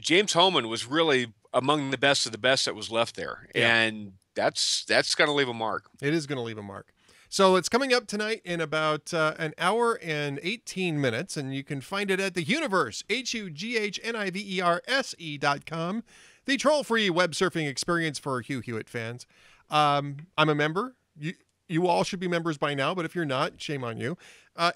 James Homan was really among the best of the best that was left there. Yeah. And that's going to leave a mark. It is going to leave a mark. So it's coming up tonight in about an hour and 18 minutes, and you can find it at the Universe, HUGHNIVERSE.com, the troll-free web surfing experience for Hugh Hewitt fans. I'm a member. You all should be members by now, but if you're not, shame on you.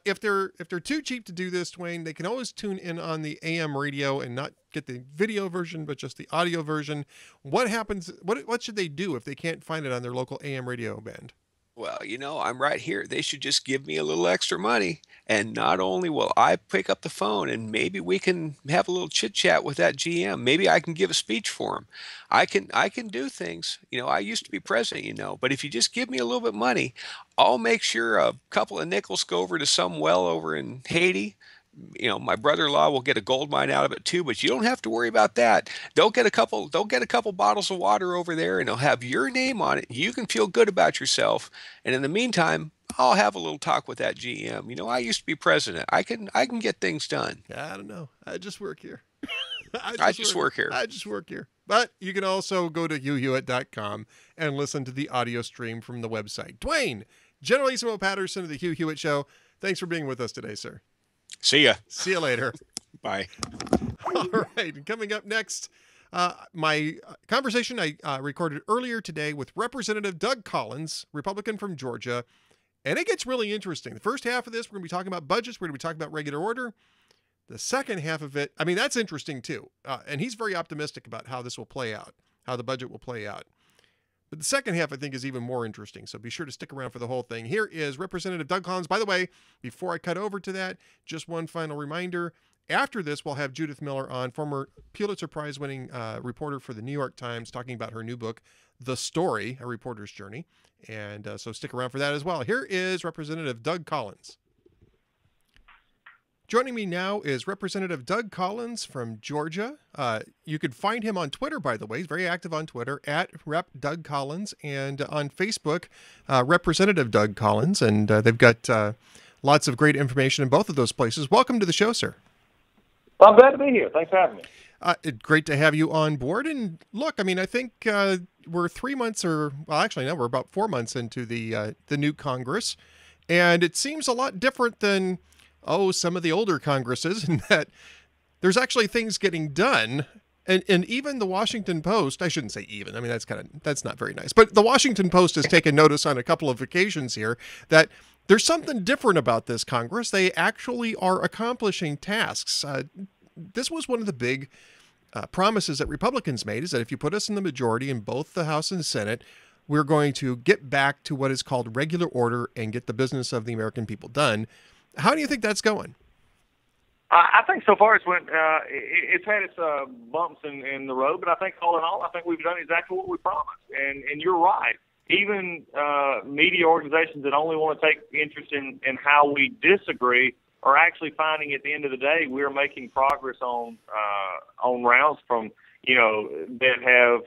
If they're too cheap to do this, Duane, they can always tune in on the AM radio and not get the video version, but just the audio version. What happens? What should they do if they can't find it on their local AM radio band? Well, I'm right here. They should just give me a little extra money. And not only will I pick up the phone and maybe we can have a little chit chat with that GM. Maybe I can give a speech for him. I can do things. I used to be president, but if you just give me a little bit of money, I'll make sure a couple of nickels go over to some well over in Haiti. My brother-in-law will get a gold mine out of it too, but you don't have to worry about that. They'll get a couple bottles of water over there and they'll have your name on it. You can feel good about yourself. And in the meantime, I'll have a little talk with that GM. I used to be president. I can get things done. I don't know. I just work here. I just work here. But you can also go to hughhewitt.com and listen to the audio stream from the website. Duane, Generalissimo Patterson of the Hugh Hewitt Show. Thanks for being with us today, sir. See ya. See you later. Bye. All right. And coming up next, my conversation I recorded earlier today with Representative Doug Collins, Republican from Georgia. And it gets really interesting. The first half of this, we're going to be talking about budgets. We're going to be talking about regular order. The second half of it, that's interesting too. And he's very optimistic about how this will play out, how the budget will play out. But the second half, I think, is even more interesting. So be sure to stick around for the whole thing. Here is Representative Doug Collins. By the way, before I cut over to that, just one final reminder. After this, we'll have Judith Miller on, former Pulitzer Prize-winning reporter for the New York Times, talking about her new book, The Story, A Reporter's Journey. And so stick around for that as well. Here is Representative Doug Collins. Joining me now is Representative Doug Collins from Georgia. You could find him on Twitter, by the way. He's very active on Twitter, at Rep. Doug Collins, and on Facebook, Representative Doug Collins. And they've got lots of great information in both of those places. Welcome to the show, sir. Well, I'm glad to be here. Thanks for having me. Great to have you on board. And look, I think we're 3 months we're about 4 months into the new Congress. And it seems a lot different than some of the older Congresses, in that there's actually things getting done. And even the Washington Post, I shouldn't say even, that's not very nice, but the Washington Post has taken notice on a couple of occasions here that there's something different about this Congress. They actually are accomplishing tasks. This was one of the big promises that Republicans made, is that if you put us in the majority in both the House and the Senate, we're going to get back to what is called regular order and get the business of the American people done. How do you think that's going? I think so far it's had its bumps in the road, but I think all in all, I think we've done exactly what we promised. And you're right. Even media organizations that only want to take interest in how we disagree are actually finding at the end of the day we're making progress on rounds from that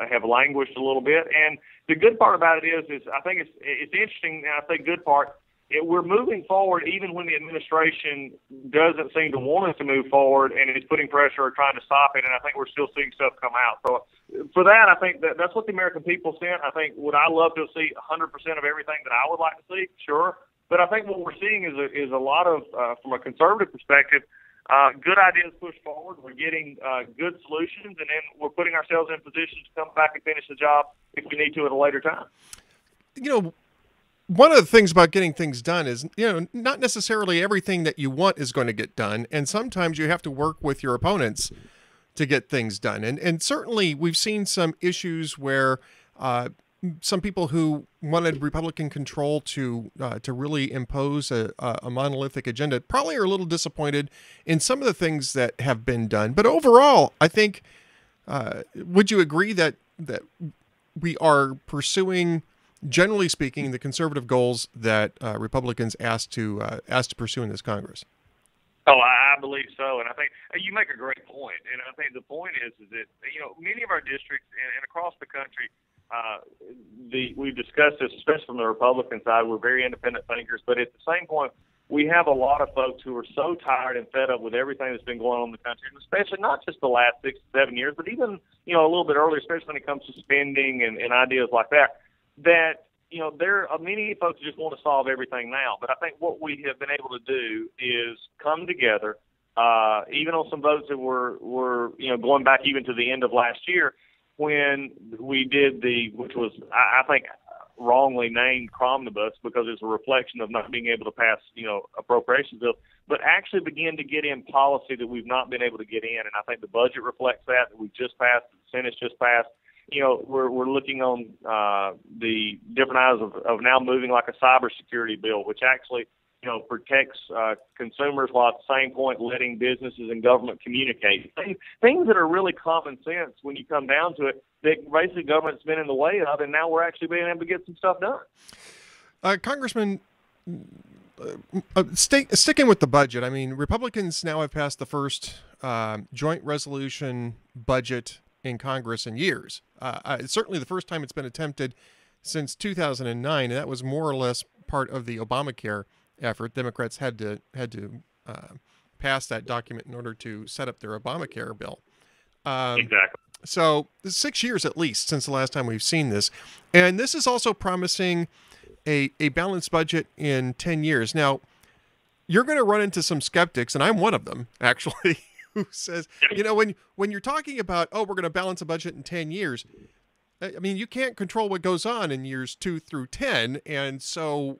have languished a little bit. And the good part about it is I think it's interesting. And I say good part. We're moving forward even when the administration doesn't seem to want us to move forward and is putting pressure or trying to stop it, and I think we're still seeing stuff come out. So for that, I think that's what the American people sent. I think would I love to see 100% of everything that I would like to see? Sure. But I think what we're seeing is a lot of, from a conservative perspective, good ideas pushed forward. We're getting good solutions, and then we're putting ourselves in position to come back and finish the job if we need to at a later time. one of the things about getting things done is, not necessarily everything that you want is going to get done. And sometimes you have to work with your opponents to get things done. And certainly we've seen some issues where some people who wanted Republican control to really impose a monolithic agenda probably are a little disappointed in some of the things that have been done. But overall, I think, would you agree that we are pursuing, generally speaking, the conservative goals that Republicans asked to pursue in this Congress? Oh, I believe so, and I think you make a great point. And I think the point is that many of our districts and across the country, we've discussed this, especially from the Republican side. We're very independent thinkers, but at the same point, we have a lot of folks who are so tired and fed up with everything that's been going on in the country, and especially not just the last 6 to 7 years, but even a little bit earlier, especially when it comes to spending and ideas like that. There are many folks who just want to solve everything now. But I think what we have been able to do is come together, even on some votes that were going back even to the end of last year, when we did which was, I think, wrongly named Cromnibus because it's a reflection of not being able to pass, appropriations bills, but actually begin to get in policy that we've not been able to get in. And I think the budget reflects that we just passed, the Senate's just passed. We're looking on the different eyes of now moving like a cybersecurity bill, which actually, protects consumers while at the same point letting businesses and government communicate. Things that are really common sense when you come down to it, that basically government's been in the way of, and now we're actually being able to get some stuff done. Congressman, sticking with the budget, I mean, Republicans now have passed the first joint resolution budget in Congress in years. It's certainly the first time it's been attempted since 2009, and that was more or less part of the Obamacare effort. Democrats had to pass that document in order to set up their Obamacare bill. Exactly. So 6 years at least since the last time we've seen this, and this is also promising a balanced budget in 10 years. Now, you're going to run into some skeptics, and I'm one of them actually, who says, when you're talking about, we're going to balance a budget in 10 years, I mean, you can't control what goes on in years 2 through 10. And so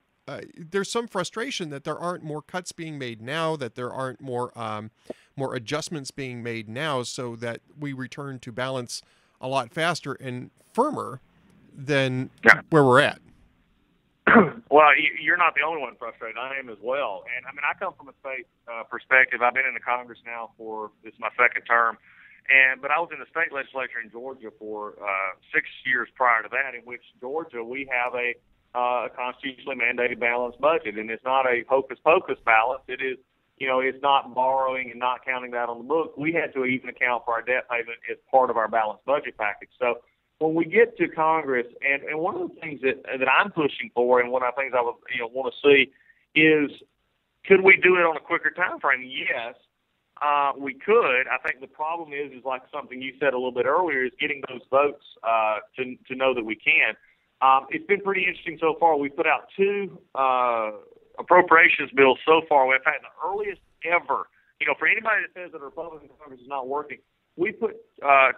there's some frustration that there aren't more cuts being made now, that there aren't more adjustments being made now, so that we return to balance a lot faster and firmer than where we're at. Well, you're not the only one frustrated. I am as well. And I mean, I come from a state perspective. I've been in the Congress now this is my second term. But I was in the state legislature in Georgia for 6 years prior to that, in which Georgia, we have a constitutionally mandated balanced budget. And it's not a hocus pocus balance. It is, it's not borrowing and not counting that on the book. We had to even account for our debt payment as part of our balanced budget package. So when we get to Congress, and one of the things that I'm pushing for, and one of the things I would want to see is, could we do it on a quicker time frame? Yes, we could. I think the problem is like something you said a little bit earlier, is getting those votes to know that we can. It's been pretty interesting so far. We put out 2 appropriations bills so far. We've had the earliest ever. For anybody that says that the Republican Congress is not working, we put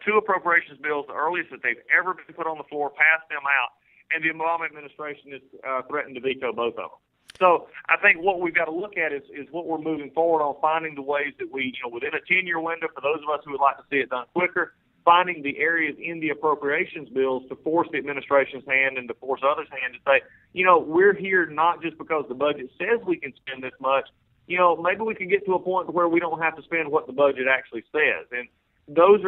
2 appropriations bills, the earliest that they've ever been put on the floor, passed them out, and the Obama administration has threatened to veto both of them. So I think what we've got to look at is what we're moving forward on, finding the ways that we, within a 10-year window, for those of us who would like to see it done quicker, finding the areas in the appropriations bills to force the administration's hand and to force others' hand to say, we're here not just because the budget says we can spend this much. Maybe we can get to a point where we don't have to spend what the budget actually says. And those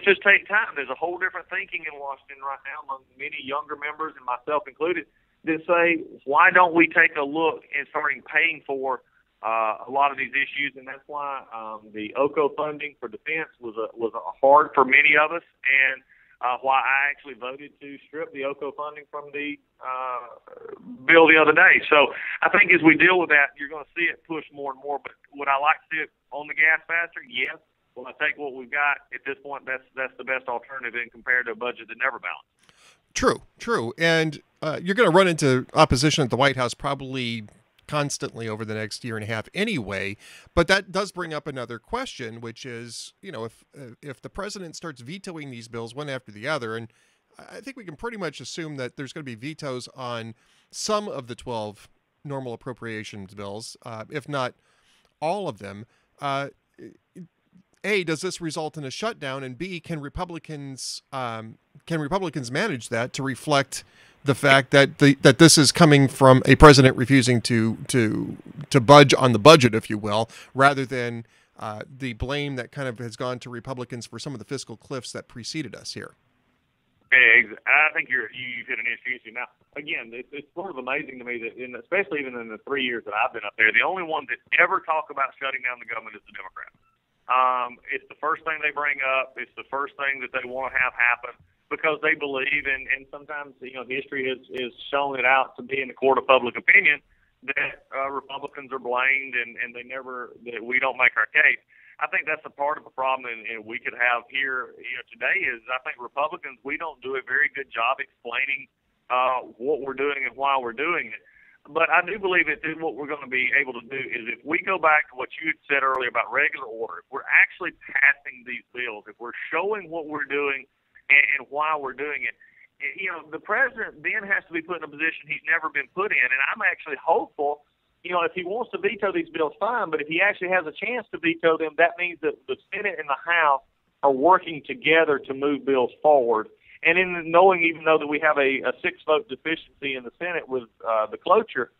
just take time. There's a whole different thinking in Washington right now among many younger members, and myself included, that say, why don't we take a look and starting paying for a lot of these issues? And that's why the OCO funding for defense was hard for many of us, and why I actually voted to strip the OCO funding from the bill the other day. So I think as we deal with that, you're going to see it push more and more. But would I like to see it on the gas faster? Yes. Will I take what we've got at this point? That's the best alternative in compared to a budget that never balanced. True. And you're going to run into opposition at the White House probably constantly over the next year and a half anyway. But that does bring up another question, which is, if the president starts vetoing these bills one after the other, and I think we can pretty much assume that there's going to be vetoes on some of the 12 normal appropriations bills, if not all of them. A, does this result in a shutdown? And B, can Republicans manage that to reflect the fact that that this is coming from a president refusing to budge on the budget, if you will, rather than the blame that kind of has gone to Republicans for some of the fiscal cliffs that preceded us here? I think you've hit an issue. Now, again, it's sort of amazing to me that, especially even in the 3 years that I've been up there, the only one that ever talk about shutting down the government is the Democrats. It's the first thing they bring up. It's the first thing that they want to have happen because they believe, and sometimes history has shown it out to be in the court of public opinion that Republicans are blamed and that we don't make our case. I think that's a part of the problem, and we could have here today is I think Republicans, we don't do a very good job explaining what we're doing and why we're doing it. But I do believe that what we're going to be able to do is if we go back to what you had said earlier about regular order, if we're actually passing these bills, if we're showing what we're doing and why we're doing it, the president then has to be put in a position he's never been put in. And I'm actually hopeful, if he wants to veto these bills, fine. But if he actually has a chance to veto them, that means that the Senate and the House are working together to move bills forward. And in knowing, even though that we have a 6-vote deficiency in the Senate with the cloture,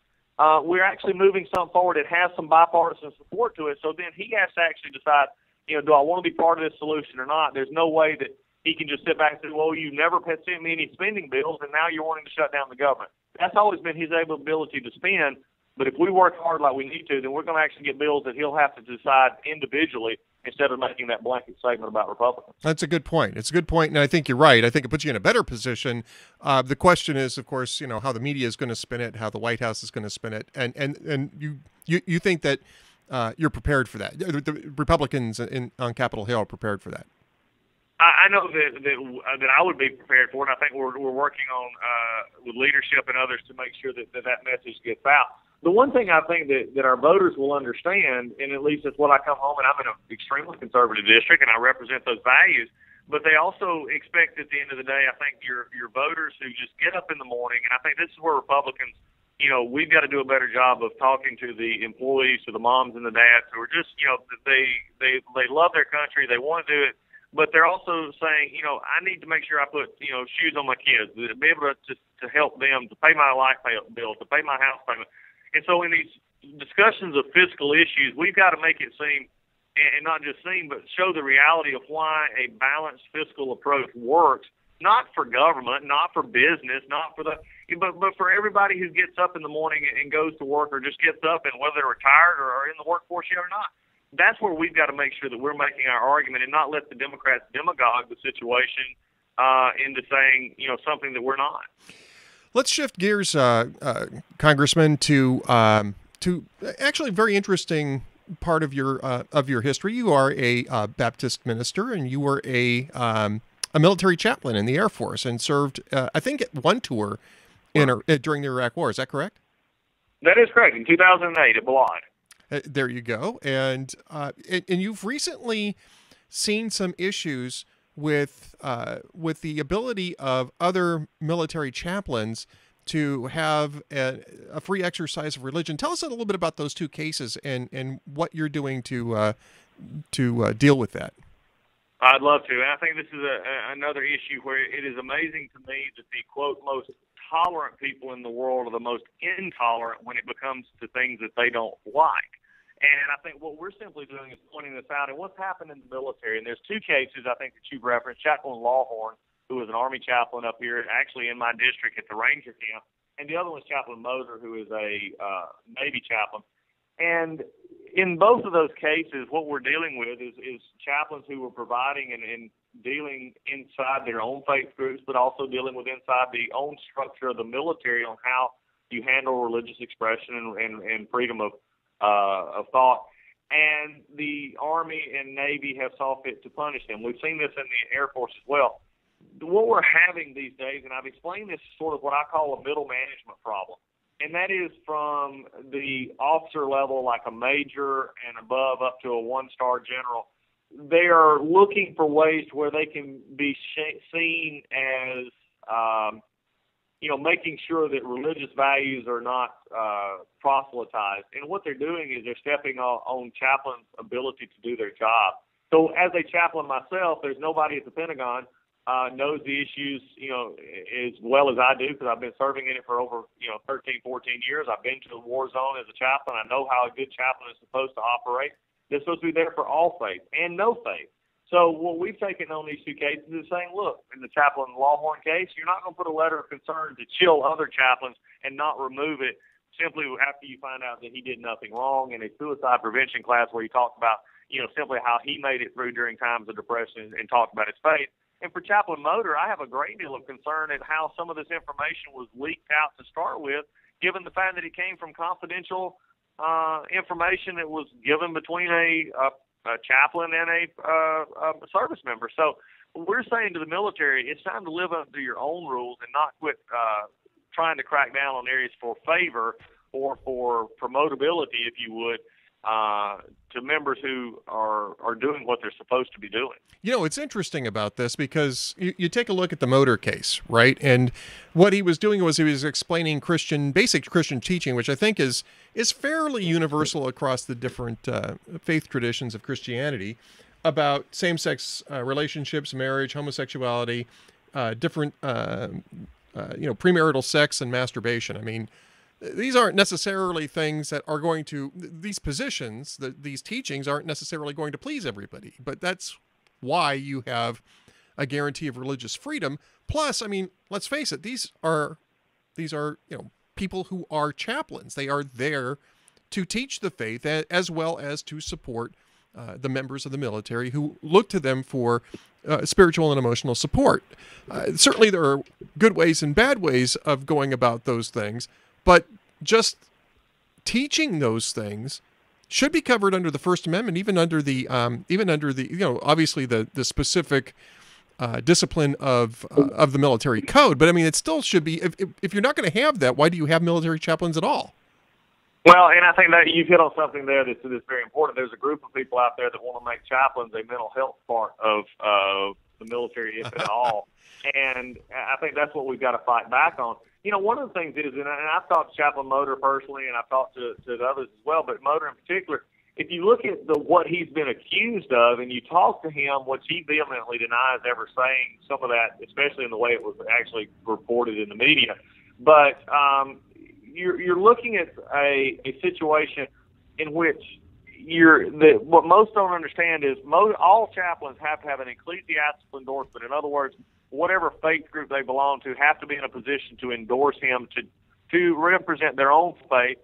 we're actually moving something forward that has some bipartisan support to it. So then he has to actually decide, do I want to be part of this solution or not? There's no way that he can just sit back and say, well, you never sent me any spending bills, and now you're wanting to shut down the government. That's always been his ability to spend. But if we work hard like we need to, then we're going to actually get bills that he'll have to decide individually instead of making that blanket statement about Republicans. That's a good point. It's a good point, and I think you're right. I think it puts you in a better position. The question is, of course, how the media is going to spin it, how the White House is going to spin it, and you think that you're prepared for that. The Republicans on Capitol Hill are prepared for that. I know that I would be prepared for it. I think we're working on with leadership and others to make sure that message gets out. The one thing I think that our voters will understand, and at least it's what I come home, and I'm in an extremely conservative district, and I represent those values, but they also expect at the end of the day, I think your voters who just get up in the morning, and I think this is where Republicans, we've got to do a better job of talking to the employees, to the moms and the dads who are just, they love their country, they want to do it, but they're also saying, I need to make sure I put, shoes on my kids, to be able to help them, to pay my light bill, to pay my house payment. And so in these discussions of fiscal issues, we've got to make it seem, and not just seem, but show the reality of why a balanced fiscal approach works, not for government, not for business, not for but for everybody who gets up in the morning and goes to work or just gets up, and whether they're retired or are in the workforce yet or not. That's where we've got to make sure that we're making our argument and not let the Democrats demagogue the situation into saying, something that we're not. Let's shift gears, Congressman, to actually a very interesting part of your history. You are a Baptist minister, and you were a military chaplain in the Air Force, and served, I think, at one tour during the Iraq War. Is that correct? That is correct. In 2008 at Balad. There you go. And you've recently seen some issues with the ability of other military chaplains to have a free exercise of religion. Tell us a little bit about those two cases and what you're doing to deal with that. I'd love to. And I think this is another issue where it is amazing to me that the, quote, most tolerant people in the world are the most intolerant when it becomes to things that they don't like. And I think what we're simply doing is pointing this out. And what's happened in the military, and there's two cases I think that you've referenced, Chaplain Lawhorn, who was an Army chaplain up here, actually in my district at the Ranger camp, and the other one is Chaplain Moser, who is a Navy chaplain. And in both of those cases, what we're dealing with is chaplains who were providing and dealing inside their own faith groups, but also dealing with inside the own structure of the military on how you handle religious expression and freedom of thought. And the Army and Navy have saw fit to punish them. We've seen this in the Air Force as well. What we're having these days, and I've explained this sort of what I call a middle management problem, and that is from the officer level, like a major and above, up to a one-star general. They are looking for ways to where they can be seen as making sure that religious values are not proselytized. And what they're doing is they're stepping on chaplains' ability to do their job. So as a chaplain myself, there's nobody at the Pentagon knows the issues, as well as I do, because I've been serving in it for over, 13, 14 years. I've been to the war zone as a chaplain. I know how a good chaplain is supposed to operate. They're supposed to be there for all faith and no faith. So what we've taken on these two cases is saying, look, in the chaplain Lawhorn case, you're not going to put a letter of concern to chill other chaplains and not remove it simply after you find out that he did nothing wrong. In a suicide prevention class where he talked about, simply how he made it through during times of depression and talked about his faith. And for Chaplain Motor, I have a great deal of concern at how some of this information was leaked out to start with, given the fact that it came from confidential information that was given between a chaplain and a service member. So we're saying to the military, it's time to live up to your own rules and not quit trying to crack down on areas for favor or for promotability, if you would, to members who are doing what they're supposed to be doing. It's interesting about this because you take a look at the Motor case, right? And what he was doing was he was explaining basic Christian teaching, which I think is fairly universal across the different faith traditions of Christianity, about same-sex relationships, marriage, homosexuality, different, premarital sex and masturbation. I mean, these aren't necessarily things that are going to, these positions, these teachings aren't necessarily going to please everybody, but that's why you have a guarantee of religious freedom. Plus, I mean, let's face it, these are people who are chaplains. They are there to teach the faith as well as to support the members of the military who look to them for spiritual and emotional support. Certainly there are good ways and bad ways of going about those things, but just teaching those things should be covered under the First Amendment, even under the obviously the specific discipline of the military code. But I mean, it still should be. If you're not going to have that, why do you have military chaplains at all? Well, and I think that you've hit on something there that's very important. There's a group of people out there that want to make chaplains a mental health part of the military, if at all. And I think that's what we've got to fight back on. One of the things is, and I've talked to Chaplain Motor personally, and I've talked to others as well, but Motor in particular, if you look at what he's been accused of and you talk to him, which he vehemently denies ever saying some of that, especially in the way it was actually reported in the media, but you're looking at a situation in which what most don't understand is all chaplains have to have an ecclesiastical endorsement. In other words, whatever faith group they belong to have to be in a position to endorse him to represent their own faith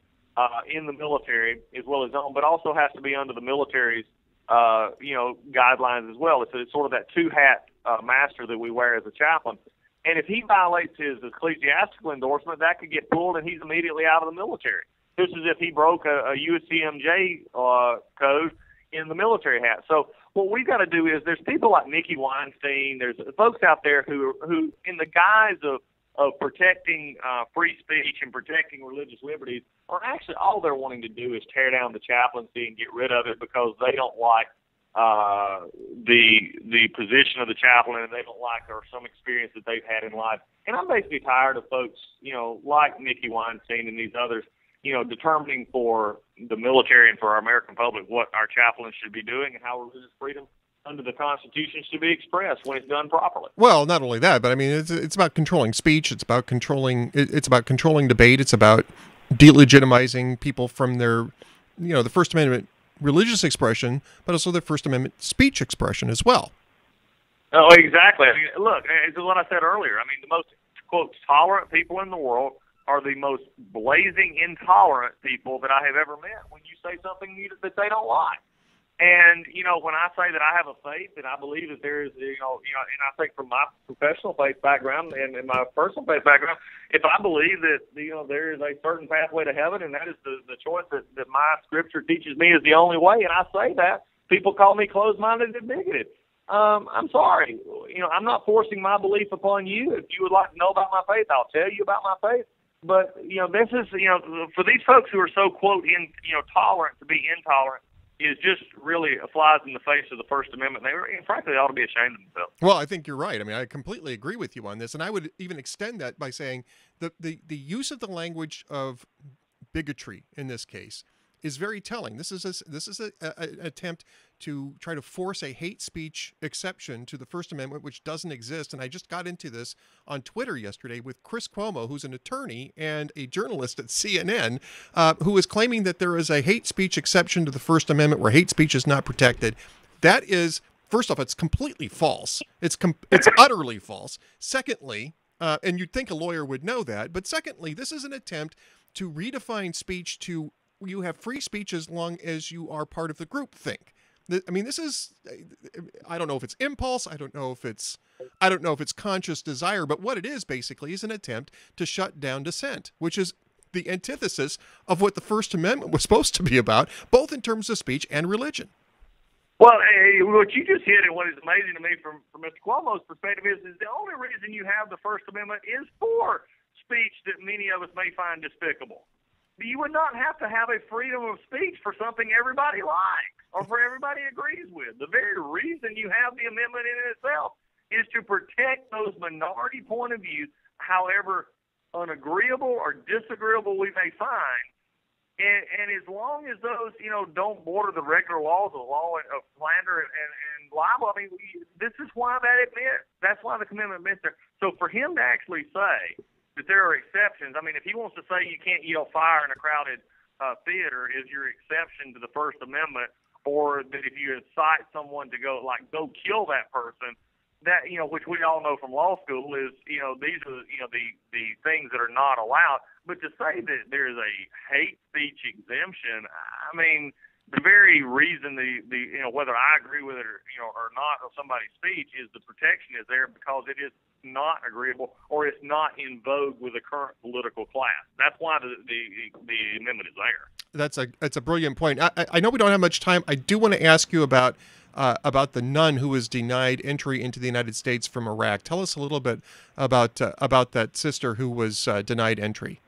in the military as well as his own, but also has to be under the military's guidelines as well. It's sort of that two-hat master that we wear as a chaplain. And if he violates his ecclesiastical endorsement, that could get pulled and he's immediately out of the military. This is if he broke a USCMJ code in the military hat. So what we've got to do is there's people like Nikki Weinstein, there's folks out there who in the guise of protecting free speech and protecting religious liberties are actually all they're wanting to do is tear down the chaplaincy and get rid of it because they don't like the position of the chaplain and they don't like or some experience that they've had in life. And I'm basically tired of folks, like Nikki Weinstein and these others, determining for the military and for our American public what our chaplains should be doing and how religious freedom under the Constitution should be expressed when it's done properly. Well, not only that, but I mean, it's about controlling speech. It's about controlling debate. It's about delegitimizing people from their, the First Amendment religious expression, but also their First Amendment speech expression as well. Oh, exactly. I mean, look, as what I said earlier, I mean, the most, quote, tolerant people in the world are the most blazing intolerant people that I have ever met when you say something that they don't like. And, when I say that I have a faith and I believe that there is, and I think from my professional faith background and my personal faith background, if I believe that, there is a certain pathway to heaven and that is the choice that my scripture teaches me is the only way, and I say that, people call me closed-minded and bigoted. I'm sorry. I'm not forcing my belief upon you. If you would like to know about my faith, I'll tell you about my faith. But, this is, for these folks who are so, quote, tolerant to be intolerant, is just really flies in the face of the First Amendment. And frankly, they ought to be ashamed of themselves. Well, I think you're right. I mean, I completely agree with you on this, and I would even extend that by saying the use of the language of bigotry in this case is very telling. This is an attempt to try to force a hate speech exception to the First Amendment, which doesn't exist. And I just got into this on Twitter yesterday with Chris Cuomo, who's an attorney and a journalist at CNN, who is claiming that there is a hate speech exception to the First Amendment where hate speech is not protected. That is, first off, it's completely false. It's utterly false. Secondly, and you'd think a lawyer would know that, but secondly, this is an attempt to redefine speech to you have free speech as long as you are part of the group think. I mean, this is, I don't know if it's impulse. I don't know if it's conscious desire, but what it is basically is an attempt to shut down dissent, which is the antithesis of what the First Amendment was supposed to be about, both in terms of speech and religion. Well, what you just hit and what is amazing to me from Mr. Cuomo's perspective is the only reason you have the First Amendment is for speech that many of us may find despicable. You would not have to have a freedom of speech for something everybody likes or for everybody agrees with. The very reason you have the amendment in itself is to protect those minority point of views, however unagreeable or disagreeable we may find. And as long as those, don't border the regular laws of law of slander and libel, I mean, this is why that's why the amendment meant there. So for him to actually say that there are exceptions, I mean, if he wants to say you can't yell fire in a crowded theater is your exception to the First Amendment, or that if you incite someone to go kill that person, that, which we all know from law school is, these are, the things that are not allowed. But to say that there's a hate speech exemption, I mean, the very reason whether I agree with it or not of somebody's speech is the protection is there because it is not agreeable or it's not in vogue with the current political class. That's why the amendment is there. That's a brilliant point. I know we don't have much time. I do want to ask you about the nun who was denied entry into the United States from Iraq. Tell us a little bit about that sister who was denied entry.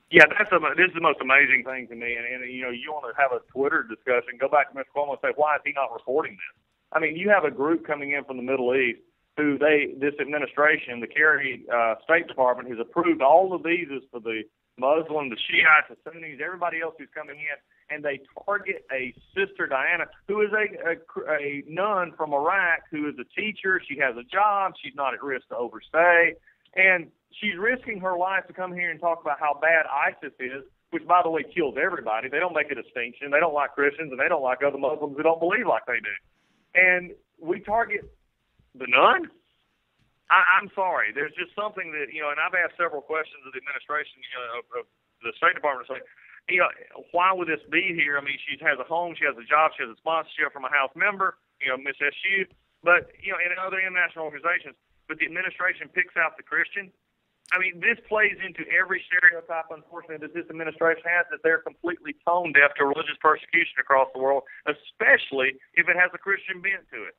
Yeah, this is the most amazing thing to me. And you want to have a Twitter discussion, go back to Mr. Cuomo and say, why is he not reporting this? I mean, you have a group coming in from the Middle East who this administration, the Kerry State Department, has approved all of visas for the Muslim, the Shiites, the Sunnis, everybody else who's coming in, and they target a Sister Diana, who is a nun from Iraq, who is a teacher. She has a job. She's not at risk to overstay. And she's risking her life to come here and talk about how bad ISIS is, which, by the way, kills everybody. They don't make a distinction. They don't like Christians, and they don't like other Muslims who don't believe like they do. And we target the nun? I'm sorry. There's just something that, and I've asked several questions of the administration, of the State Department, saying, why would this be here? I mean, she has a home, she has a job, she has a sponsorship from a House member, Miss SU, but, and other international organizations. But the administration picks out the Christian. I mean, this plays into every stereotype, unfortunately, that this administration has, that they're completely tone deaf to religious persecution across the world, especially if it has a Christian bent to it.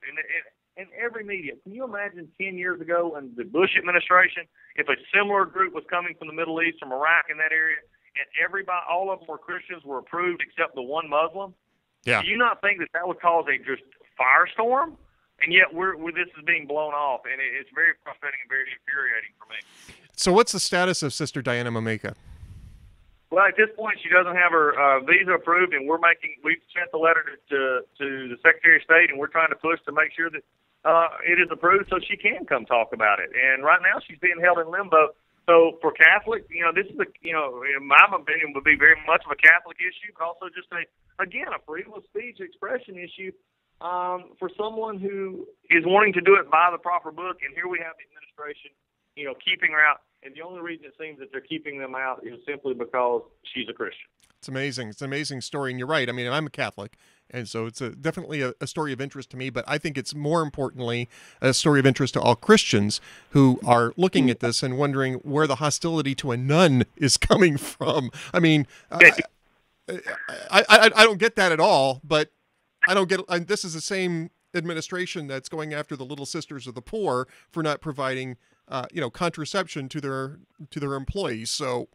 And every media, can you imagine 10 years ago in the Bush administration, if a similar group was coming from the Middle East, from Iraq in that area, and all of them were Christians, were approved except the one Muslim? Yeah. Do you not think that would cause a just firestorm? And yet this is being blown off, and it's very frustrating and very infuriating for me. So what's the status of Sister Diana Momeka? Well, at this point, she doesn't have her visa approved, and we've sent the letter to the Secretary of State, and we're trying to push to make sure that it is approved so she can come talk about it. And right now, she's being held in limbo. So for Catholics, this is in my opinion, would be very much of a Catholic issue, but also just a freedom of speech expression issue. For someone who is wanting to do it by the proper book, and here we have the administration, keeping her out, and the only reason it seems that they're keeping them out is simply because she's a Christian. It's amazing. It's an amazing story, and you're right. I mean, I'm a Catholic, and so it's definitely a story of interest to me, but I think it's more importantly a story of interest to all Christians who are looking at this and wondering where the hostility to a nun is coming from. I mean, I don't get that at all, but I don't get. This is the same administration that's going after the Little Sisters of the Poor for not providing, contraception to their employees. So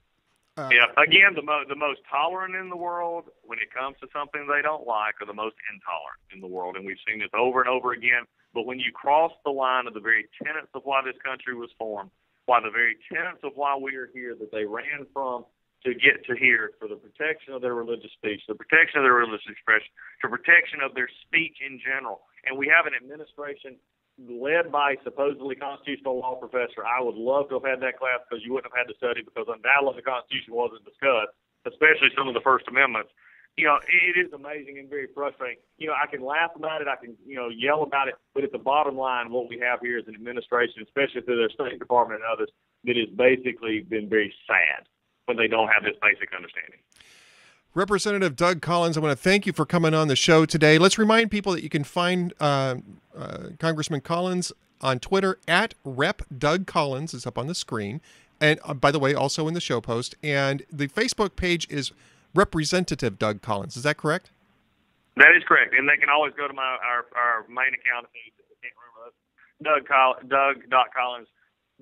Yeah. Again, the most tolerant in the world when it comes to something they don't like are the most intolerant in the world, and we've seen this over and over again. But when you cross the line of the very tenets of why this country was formed, why the very tenets of why we are here, that they ran from to get to here, for the protection of their religious speech, the protection of their religious expression, the protection of their speech in general, and we have an administration led by a supposedly constitutional law professor. I would love to have had that class, because you wouldn't have had to study, because undoubtedly the Constitution wasn't discussed, especially some of the First Amendments. It is amazing and very frustrating. I can laugh about it, I can, yell about it, but at the bottom line, what we have here is an administration, especially through their State Department and others, that has basically been very sad when they don't have this basic understanding. Representative Doug Collins, I want to thank you for coming on the show today. Let's remind people that you can find Congressman Collins on Twitter at Rep. Doug Collins. It's up on the screen. And by the way, also in the show post. And the Facebook page is Representative Doug Collins. Is that correct? That is correct. And they can always go to our main account. I can't remember that. Doug.Collins,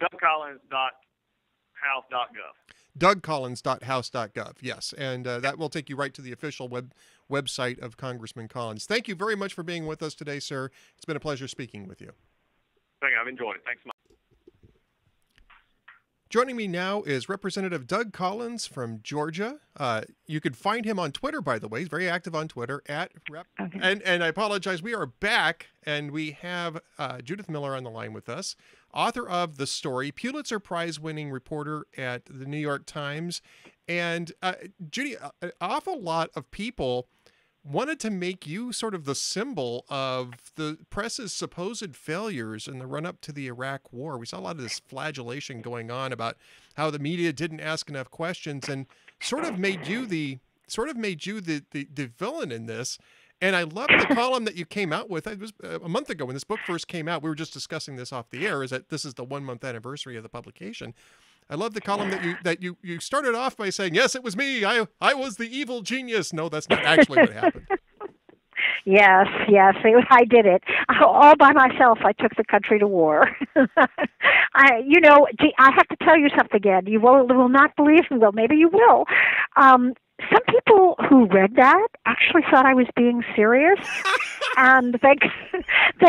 dougcollins.house.gov. dougcollins.house.gov. Yes, and that will take you right to the official website of Congressman Collins. Thank you very much for being with us today, sir. It's been a pleasure speaking with you. I've enjoyed it. Thanks so much. Joining me now is Representative Doug Collins from Georgia. You can find him on Twitter, by the way. He's very active on Twitter at Rep. Okay. And I apologize. We are back, and we have Judith Miller on the line with us, author of The Story, Pulitzer Prize-winning reporter at the New York Times. And Judy, an awful lot of people wanted to make you sort of the symbol of the press's supposed failures in the run-up to the Iraq War. We saw a lot of this flagellation going on about how the media didn't ask enough questions, and sort of made you the villain in this. And I love the column that you came out with. It was a month ago when this book first came out. We were just discussing this off the air, is that this is the 1 month anniversary of the publication. I love the column that you started off by saying, yes, it was me. I was the evil genius. No, that's not actually what happened. Yes, I did it all by myself. I took the country to war. I have to tell you something again. You will not believe me. Well, maybe you will. Some people who read that actually thought I was being serious, and they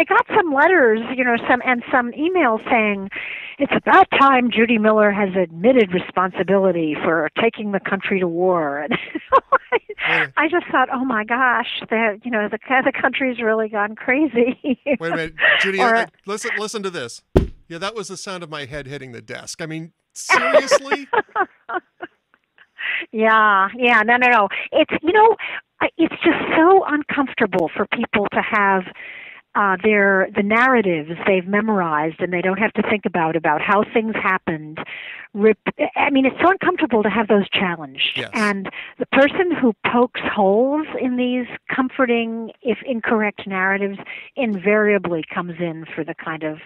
got some letters, some emails saying, it's about time Judy Miller has admitted responsibility for taking the country to war. And I just thought, oh my gosh, the country's really gone crazy. Wait a minute, Judy, listen to this. Yeah, that was the sound of my head hitting the desk. I mean, seriously? Yeah, no. It's just so uncomfortable for people to have the narratives they've memorized, and they don't have to think about how things happened. It's so uncomfortable to have those challenged. Yes. And the person who pokes holes in these comforting, if incorrect, narratives invariably comes in for the kind of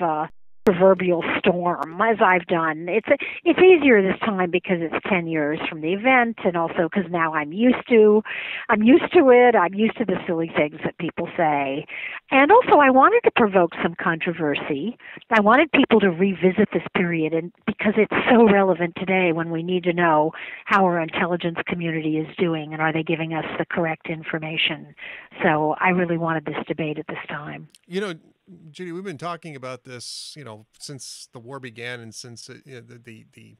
proverbial storm, as I've done. It's easier this time because it's 10 years from the event, and also because now I'm used to it. I'm used to the silly things that people say. And also I wanted to provoke some controversy. I wanted people to revisit this period, and because it's so relevant today when we need to know how our intelligence community is doing, and are they giving us the correct information. So I really wanted this debate at this time. Judy, we've been talking about this, since the war began, and since the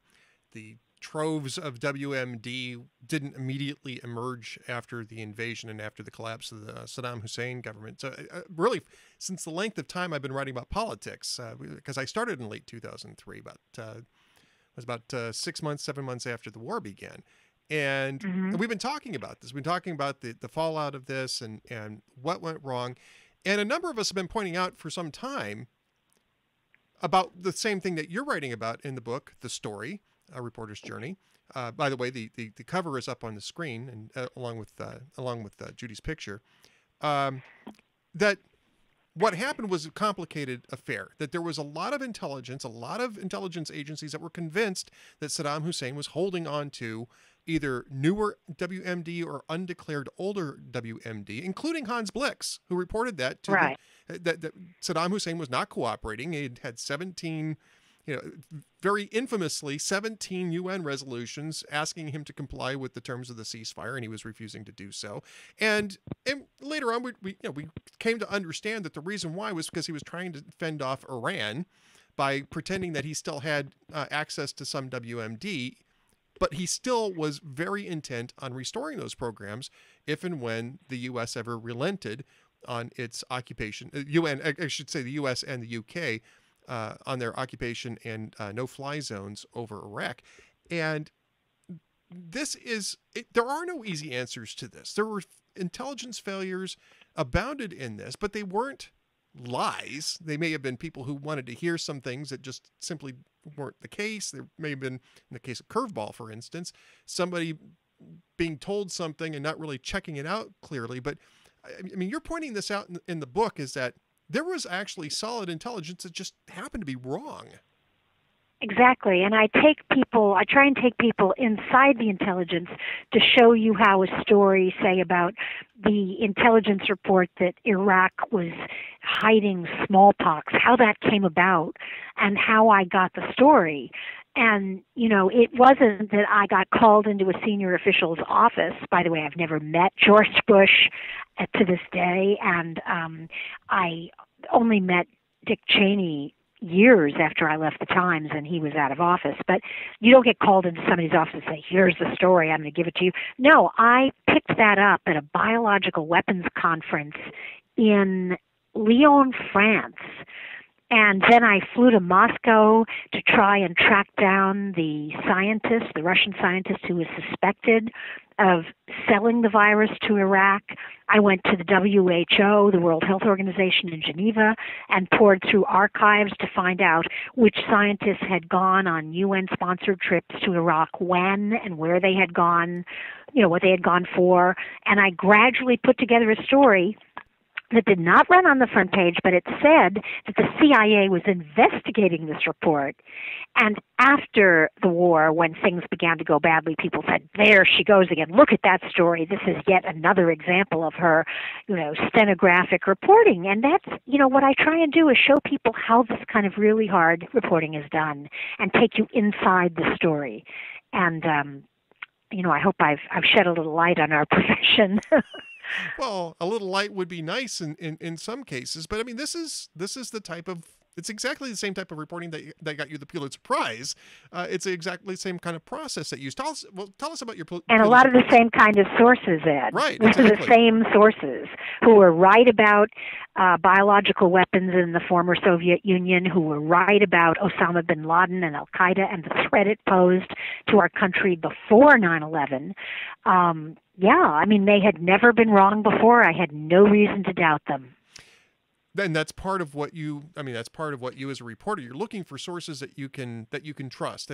troves of WMD didn't immediately emerge after the invasion and after the collapse of the Saddam Hussein government. So really, since the length of time I've been writing about politics, because I started in late 2003, it was about 6 months, 7 months after the war began. And we've been talking about this. We've been talking about the fallout of this and what went wrong. And a number of us have been pointing out for some time about the same thing that you're writing about in the book, The Story, A Reporter's Journey. By the way, the cover is up on the screen, and along with Judy's picture. That what happened was a complicated affair. That there was a lot of intelligence agencies that were convinced that Saddam Hussein was holding on to either newer WMD or undeclared older WMD, including Hans Blix, who reported that that Saddam Hussein was not cooperating. He had 17 very infamously 17 UN resolutions asking him to comply with the terms of the ceasefire, and he was refusing to do so. And later on, we came to understand that the reason why was because he was trying to fend off Iran by pretending that he still had access to some WMD, but he still was very intent on restoring those programs if and when the U.S. ever relented on its occupation. I should say the U.S. and the U.K. On their occupation and no-fly zones over Iraq. And there are no easy answers to this. There were intelligence failures abounded in this, but they weren't lies. They may have been people who wanted to hear some things that just simply weren't the case. There may have been, in the case of Curveball, for instance, somebody being told something and not really checking it out clearly. But I mean, you're pointing this out in the book, is that there was actually solid intelligence that just happened to be wrong. Exactly. And I try and take people inside the intelligence to show you how a story, say, about the intelligence report that Iraq was hiding smallpox, how that came about, and how I got the story. And, it wasn't that I got called into a senior official's office. By the way, I've never met George Bush to this day, and I only met Dick Cheney years after I left the Times and he was out of office. But you don't get called into somebody's office and say, here's the story, I'm going to give it to you. No, I picked that up at a biological weapons conference in Lyon, France. And then I flew to Moscow to try and track down the Russian scientist who was suspected of selling the virus to Iraq. I went to the WHO, the World Health Organization in Geneva, and poured through archives to find out which scientists had gone on UN-sponsored trips to Iraq, when and where they had gone, what they had gone for. And I gradually put together a story that did not run on the front page, but it said that the CIA was investigating this report. And after the war, when things began to go badly, people said, there she goes again. Look at that story. This is yet another example of her, stenographic reporting. And that's, what I try and do is show people how this kind of really hard reporting is done and take you inside the story. And, I hope I've shed a little light on our profession. Well, a little light would be nice in some cases, but I mean, this is the type of, it's exactly the same type of reporting that got you the Pulitzer Prize. It's exactly the same kind of process that you used. Tell us about your and a lot of the same kind of sources, Ed. Right, These exactly. are the same sources who were right about biological weapons in the former Soviet Union, who were right about Osama bin Laden and Al Qaeda and the threat it posed to our country before 9/11. They had never been wrong before. I had no reason to doubt them. Then that's part of what that's part of what you as a reporter, you're looking for sources that you can trust,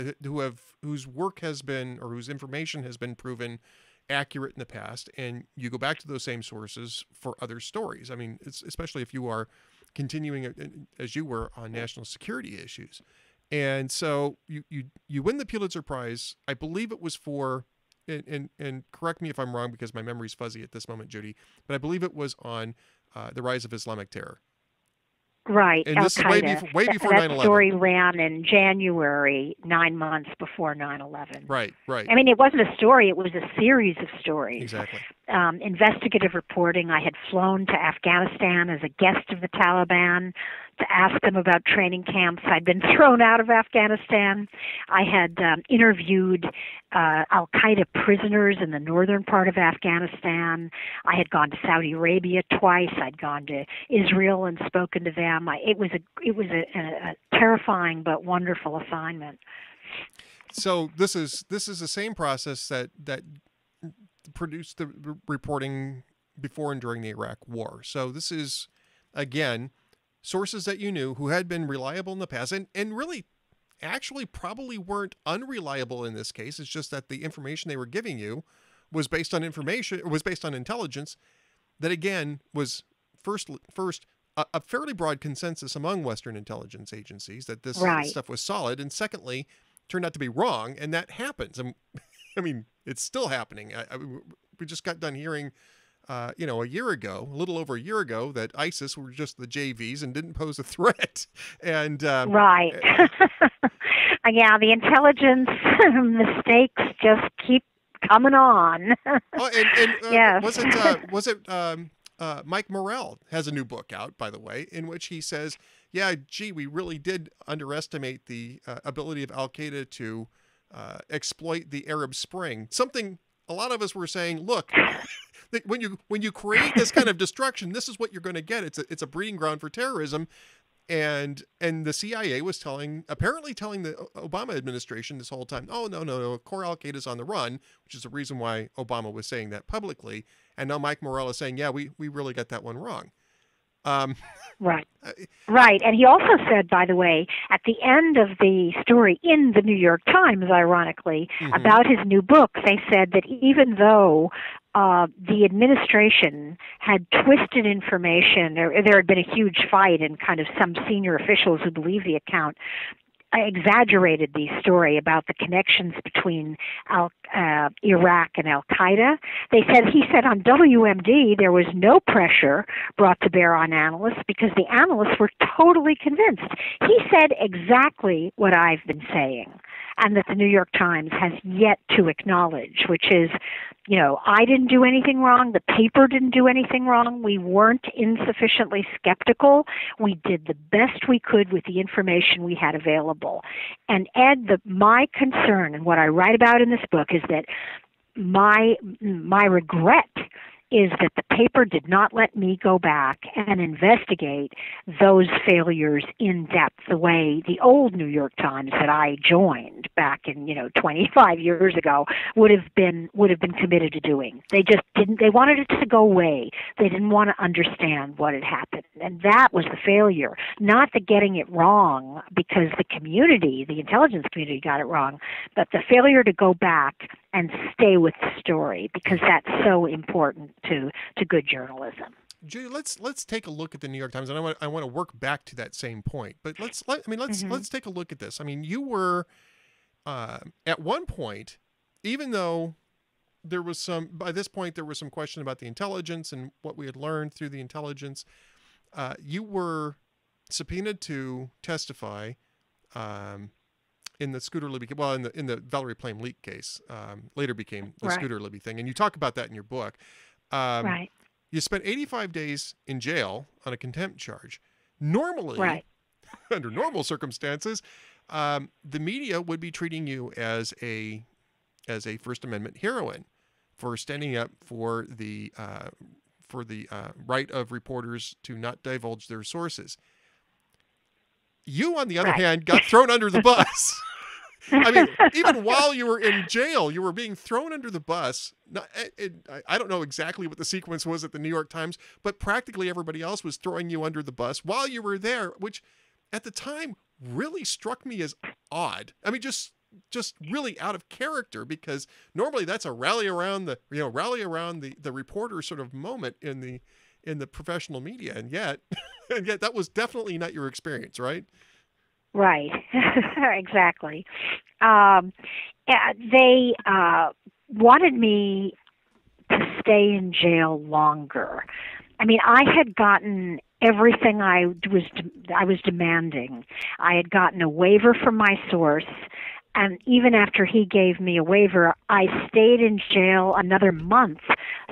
whose work has been, or whose information has been proven accurate in the past, and you go back to those same sources for other stories. I mean, especially if you are continuing as you were on national security issues. And so you win the Pulitzer Prize. I believe it was for, and correct me if I'm wrong because my memory's fuzzy at this moment, Judy, but I believe it was on the rise of Islamic terror. Right, and Al this Qaeda. is way before that 9/11. Story ran in January, 9 months before 9/11. Right. I mean, it wasn't a story; it was a series of stories. Exactly. Investigative reporting. I had flown to Afghanistan as a guest of the Taliban to ask them about training camps. I'd been thrown out of Afghanistan. I had interviewed Al Qaeda prisoners in the northern part of Afghanistan. I had gone to Saudi Arabia twice. I'd gone to Israel and spoken to them. It was a terrifying but wonderful assignment. So this is the same process that produced the reporting before and during the Iraq War. So this is, again, sources that you knew who had been reliable in the past, and really actually probably weren't unreliable in this case. It's just that the information they were giving you was based on intelligence that, again, was first a fairly broad consensus among Western intelligence agencies that this stuff was solid, and secondly, turned out to be wrong, and that happens. I mean, it's still happening. We just got done hearing, a little over a year ago, that ISIS were just the JVs and didn't pose a threat. And right. Yeah, the intelligence mistakes just keep coming on. Oh, and Yes. was it Mike Morrell has a new book out, by the way, in which he says, yeah, gee, we really did underestimate the ability of Al Qaeda to exploit the Arab Spring. Something a lot of us were saying, look, that when you create this kind of destruction, this is what you're going to get. It's a breeding ground for terrorism. And the CIA was apparently telling the Obama administration this whole time, oh, no, core Al Qaeda's on the run, which is the reason why Obama was saying that publicly. And now Mike Morrell is saying, yeah, we really got that one wrong. Right. And he also said, by the way, at the end of the story in the New York Times, ironically, about his new book, they said that even though the administration had twisted information, there had been a huge fight, and kind of some senior officials who believed the account exaggerated the story about the connections between Iraq and Al Qaeda. He said on WMD there was no pressure brought to bear on analysts because the analysts were totally convinced. He said exactly what I've been saying, and that the New York Times has yet to acknowledge, which is, I didn't do anything wrong. The paper didn't do anything wrong. We weren't insufficiently skeptical. We did the best we could with the information we had available. And Ed, my concern and what I write about in this book is that my regret is that the paper did not let me go back and investigate those failures in depth the way the old New York Times that I joined back in 25 years ago would have been committed to doing. They just didn't. They wanted it to go away. They didn't want to understand what had happened, and that was the failure. Not the getting it wrong because the intelligence community got it wrong, but the failure to go back and stay with the story, because that's so important to good journalism. Judy, let's take a look at the New York Times, and I want to work back to that same point. But let's take a look at this. I mean, you were at one point, even though by this point there was some question about the intelligence and what we had learned through the intelligence, you were subpoenaed to testify. In the Scooter Libby, in the Valerie Plame leak case, later became the Scooter Libby thing, and you talk about that in your book. Right. You spent 85 days in jail on a contempt charge. Normally, under normal circumstances, the media would be treating you as a First Amendment heroine for standing up for the right of reporters to not divulge their sources. You, on the other hand, got thrown under the bus. I mean, even while you were in jail, you were being thrown under the bus. I don't know exactly what the sequence was at the New York Times, but practically everybody else was throwing you under the bus while you were there, which at the time really struck me as odd. I mean, just really out of character, because normally that's a rally around the reporter sort of moment in the professional media, and yet that was definitely not your experience, right? Right, exactly. They wanted me to stay in jail longer. I mean, I had gotten everything I was demanding. I had gotten a waiver from my source, and even after he gave me a waiver, I stayed in jail another month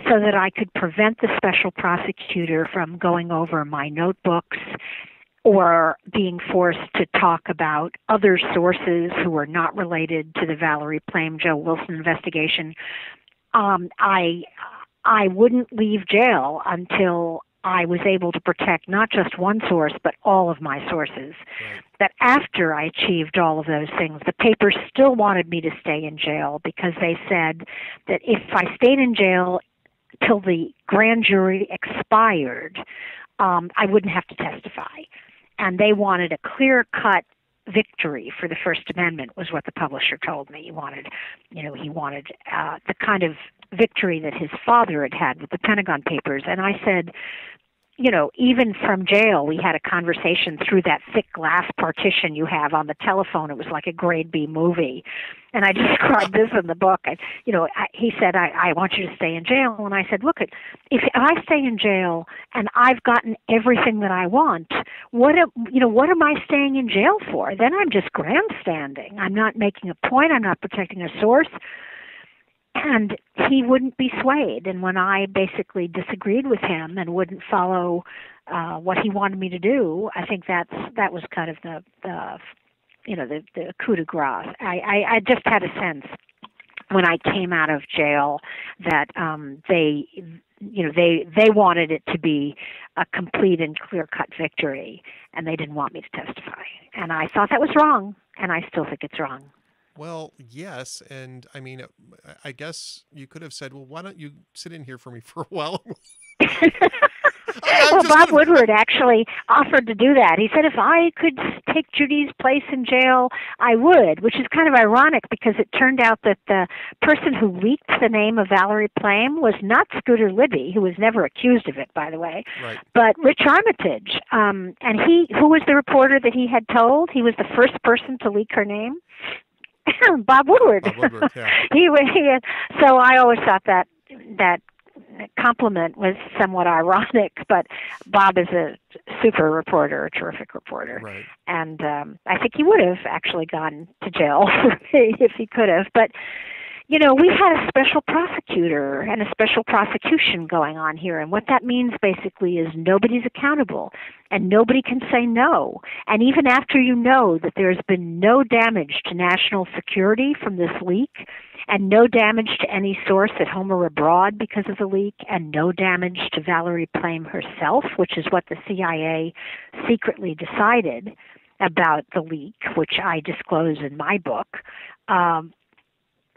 so that I could prevent the special prosecutor from going over my notebooks or being forced to talk about other sources who were not related to the Valerie Plame, Joe Wilson investigation. I wouldn't leave jail until I was able to protect not just one source, but all of my sources. Right. That after I achieved all of those things, the paper still wanted me to stay in jail, because they said that if I stayed in jail till the grand jury expired, I wouldn't have to testify. And they wanted a clear-cut victory for the First Amendment, was what the publisher told me. He wanted the kind of victory that his father had with the Pentagon Papers. And I said, even from jail, we had a conversation through that thick glass partition you have on the telephone. It was like a grade B movie. And I described this in the book. He said, I want you to stay in jail. And I said, look, if I stay in jail and I've gotten everything that I want, what am I staying in jail for? Then I'm just grandstanding. I'm not making a point. I'm not protecting a source. And he wouldn't be swayed. And when I basically disagreed with him and wouldn't follow what he wanted me to do, I think that was kind of the coup de grace. I just had a sense when I came out of jail that they wanted it to be a complete and clear-cut victory, and they didn't want me to testify. And I thought that was wrong, and I still think it's wrong. Well, yes, and I mean, I guess you could have said, well, why don't you sit in here for me for a while? Well, Bob Woodward actually offered to do that. He said if I could take Judy's place in jail, I would, which is kind of ironic because it turned out that the person who leaked the name of Valerie Plame was not Scooter Libby, who was never accused of it, by the way, right, but Rich Armitage. And who was the reporter that he had told? He was the first person to leak her name. Bob Woodward. Bob Woodward, yeah. So I always thought that compliment was somewhat ironic, but Bob is a super reporter, a terrific reporter. Right. And I think he would have actually gone to jail if he could have. But, we had a special prosecutor and a special prosecution going on here. And what that means basically is nobody's accountable and nobody can say no. And even after you know that there's been no damage to national security from this leak, and no damage to any source at home or abroad because of the leak, and no damage to Valerie Plame herself, which is what the CIA secretly decided about the leak, which I disclose in my book,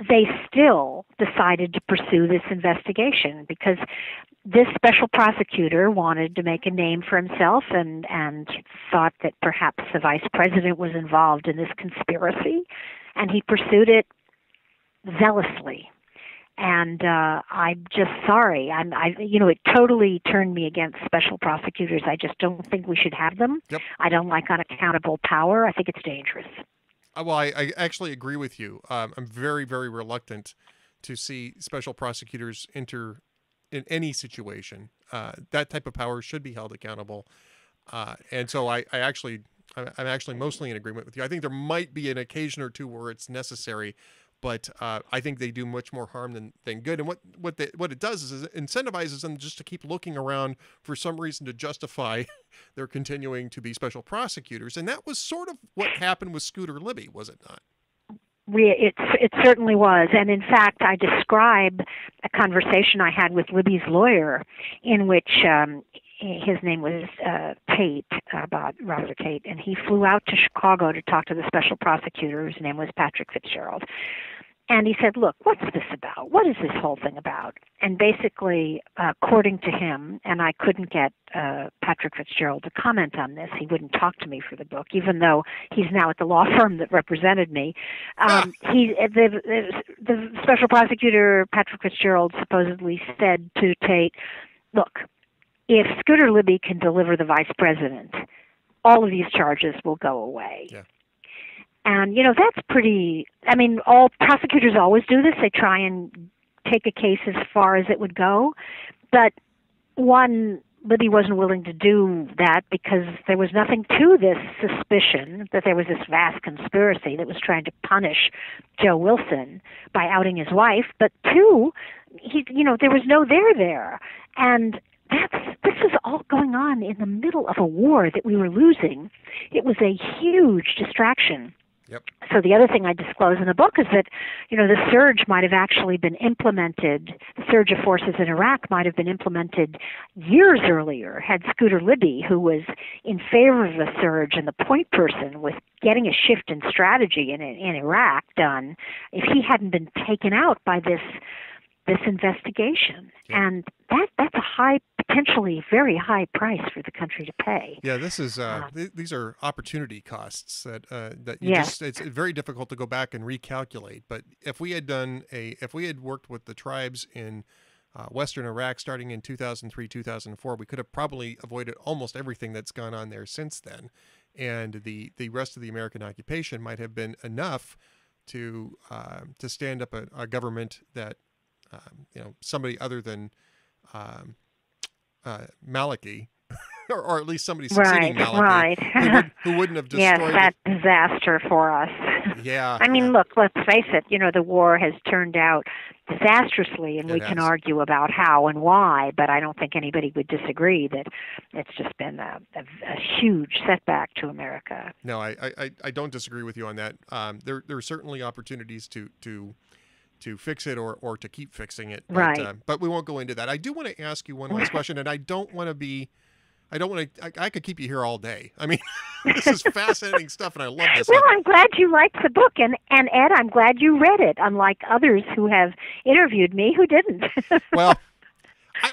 they still decided to pursue this investigation because this special prosecutor wanted to make a name for himself and thought that perhaps the vice president was involved in this conspiracy, and he pursued it zealously. And I'm just sorry. It totally turned me against special prosecutors. I just don't think we should have them. Yep. I don't like unaccountable power. I think it's dangerous. Well, I actually agree with you. I'm very, very reluctant to see special prosecutors enter in any situation. That type of power should be held accountable. And so I'm actually mostly in agreement with you. I think there might be an occasion or two where it's necessary, but I think they do much more harm than good. And what it does is it incentivizes them just to keep looking around for some reason to justify their continuing to be special prosecutors. And that was sort of what happened with Scooter Libby, was it not? It certainly was. And in fact, I describe a conversation I had with Libby's lawyer in which his name was Tate, Robert Tate, and he flew out to Chicago to talk to the special prosecutor, whose name was Patrick Fitzgerald. And he said, look, what's this about? What is this whole thing about? And basically, according to him, and I couldn't get Patrick Fitzgerald to comment on this. He wouldn't talk to me for the book, even though he's now at the law firm that represented me. The special prosecutor, Patrick Fitzgerald, supposedly said to Tate, look, if Scooter Libby can deliver the vice president, all of these charges will go away. Yeah. And, that's pretty, all prosecutors always do this. They try and take a case as far as it would go. But Libby wasn't willing to do that because there was nothing to this suspicion that there was this vast conspiracy that was trying to punish Joe Wilson by outing his wife. But two, there was no there. And this was all going on in the middle of a war that we were losing. It was a huge distraction. Yep. So the other thing I disclose in the book is that, the surge might have actually been implemented, the surge of forces in Iraq might have been implemented years earlier had Scooter Libby, who was in favor of the surge and the point person with getting a shift in strategy in Iraq done, if he hadn't been taken out by this investigation. Yeah. And that's a potentially very high price for the country to pay. Yeah, this is these are opportunity costs that it's very difficult to go back and recalculate. But if we had worked with the tribes in Western Iraq starting in 2003, 2004. We could have probably avoided almost everything that's gone on there since then. And the rest of the American occupation might have been enough to stand up a government that, somebody other than Maliki, or at least somebody succeeding Maliki, who wouldn't have destroyed that disaster for us. Yeah. I mean, look, let's face it, the war has turned out disastrously, and we can argue about how and why, but I don't think anybody would disagree that it's just been a huge setback to America. No, I don't disagree with you on that. There are certainly opportunities to fix it or to keep fixing it. Right. But we won't go into that. I do want to ask you one last question, and I could keep you here all day. I mean, this is fascinating stuff, and I love this. Well, I'm glad you liked the book, and Ed, I'm glad you read it, unlike others who have interviewed me who didn't. Well,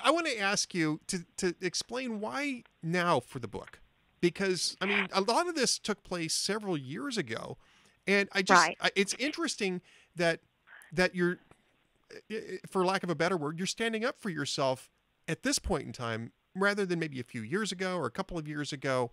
I want to ask you to explain why now for the book, because, I mean, a lot of this took place several years ago, and it's interesting that you're, for lack of a better word, you're standing up for yourself at this point in time, rather than maybe a few years ago or a couple of years ago.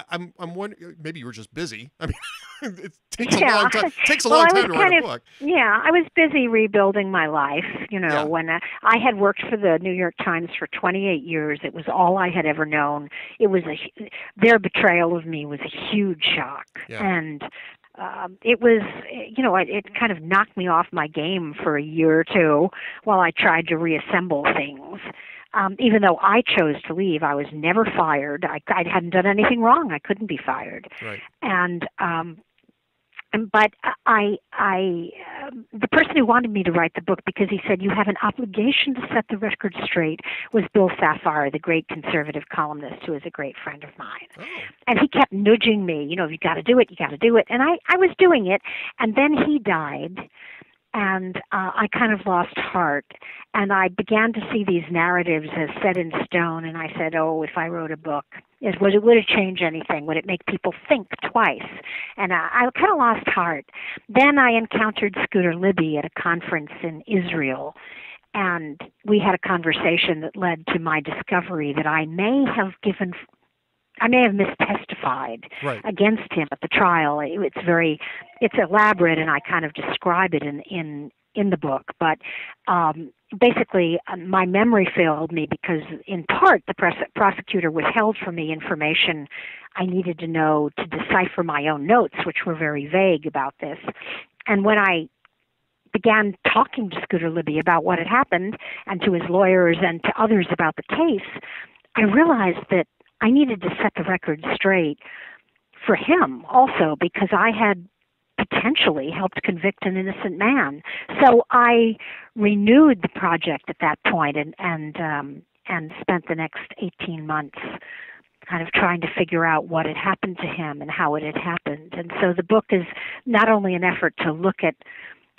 I'm wondering, maybe you were just busy. I mean, it takes a long time. It takes a long time to write a book. Yeah, I was busy rebuilding my life. When I had worked for the New York Times for 28 years, it was all I had ever known. It was their betrayal of me was a huge shock, and it was, it kind of knocked me off my game for a year or two while I tried to reassemble things. Even though I chose to leave, I was never fired. I hadn't done anything wrong. I couldn't be fired. Right. And but the person who wanted me to write the book, because he said you have an obligation to set the record straight, was Bill Safire, the great conservative columnist who is a great friend of mine. Oh. And he kept nudging me, you got to do it, you got to do it. And I was doing it. And then he died. And I kind of lost heart, and I began to see these narratives as set in stone, and I said, if I wrote a book, would it change anything? Would it make people think twice? And I kind of lost heart. Then I encountered Scooter Libby at a conference in Israel, and we had a conversation that led to my discovery that I may have mistestified against him at the trial. It's elaborate, and I kind of describe it in the book. But basically, my memory failed me because, in part, the prosecutor withheld from me information I needed to know to decipher my own notes, which were very vague about this. And when I began talking to Scooter Libby about what had happened, and to his lawyers and to others about the case, I realized that I needed to set the record straight for him also, because I had potentially helped convict an innocent man. So I renewed the project at that point and spent the next 18 months kind of trying to figure out what had happened to him and how it had happened. And so the book is not only an effort to look at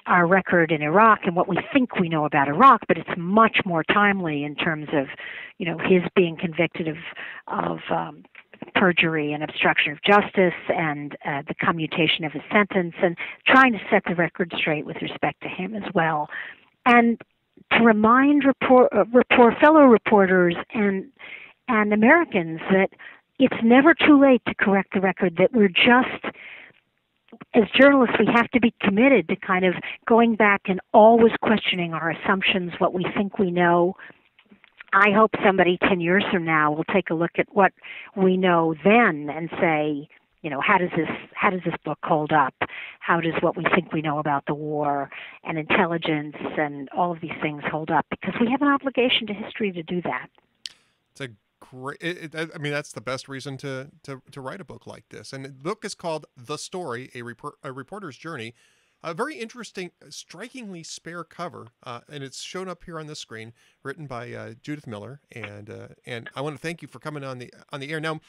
our record in Iraq and what we think we know about Iraq, but it's much more timely in terms of, his being convicted of perjury and obstruction of justice and the commutation of his sentence, and trying to set the record straight with respect to him as well. And to remind fellow reporters and Americans that it's never too late to correct the record, that we're just, as journalists, we have to be committed to kind of going back and always questioning our assumptions, what we think we know. I hope somebody 10 years from now will take a look at what we know then and say, how does this book hold up? How does what we think we know about the war and intelligence and all of these things hold up? Because we have an obligation to history to do that. It's a great. I mean, that's the best reason to write a book like this. And the book is called "The Story: A Reporter's Journey." A very interesting, strikingly spare cover, and it's shown up here on the screen, written by Judith Miller. And I want to thank you for coming on the air. Now,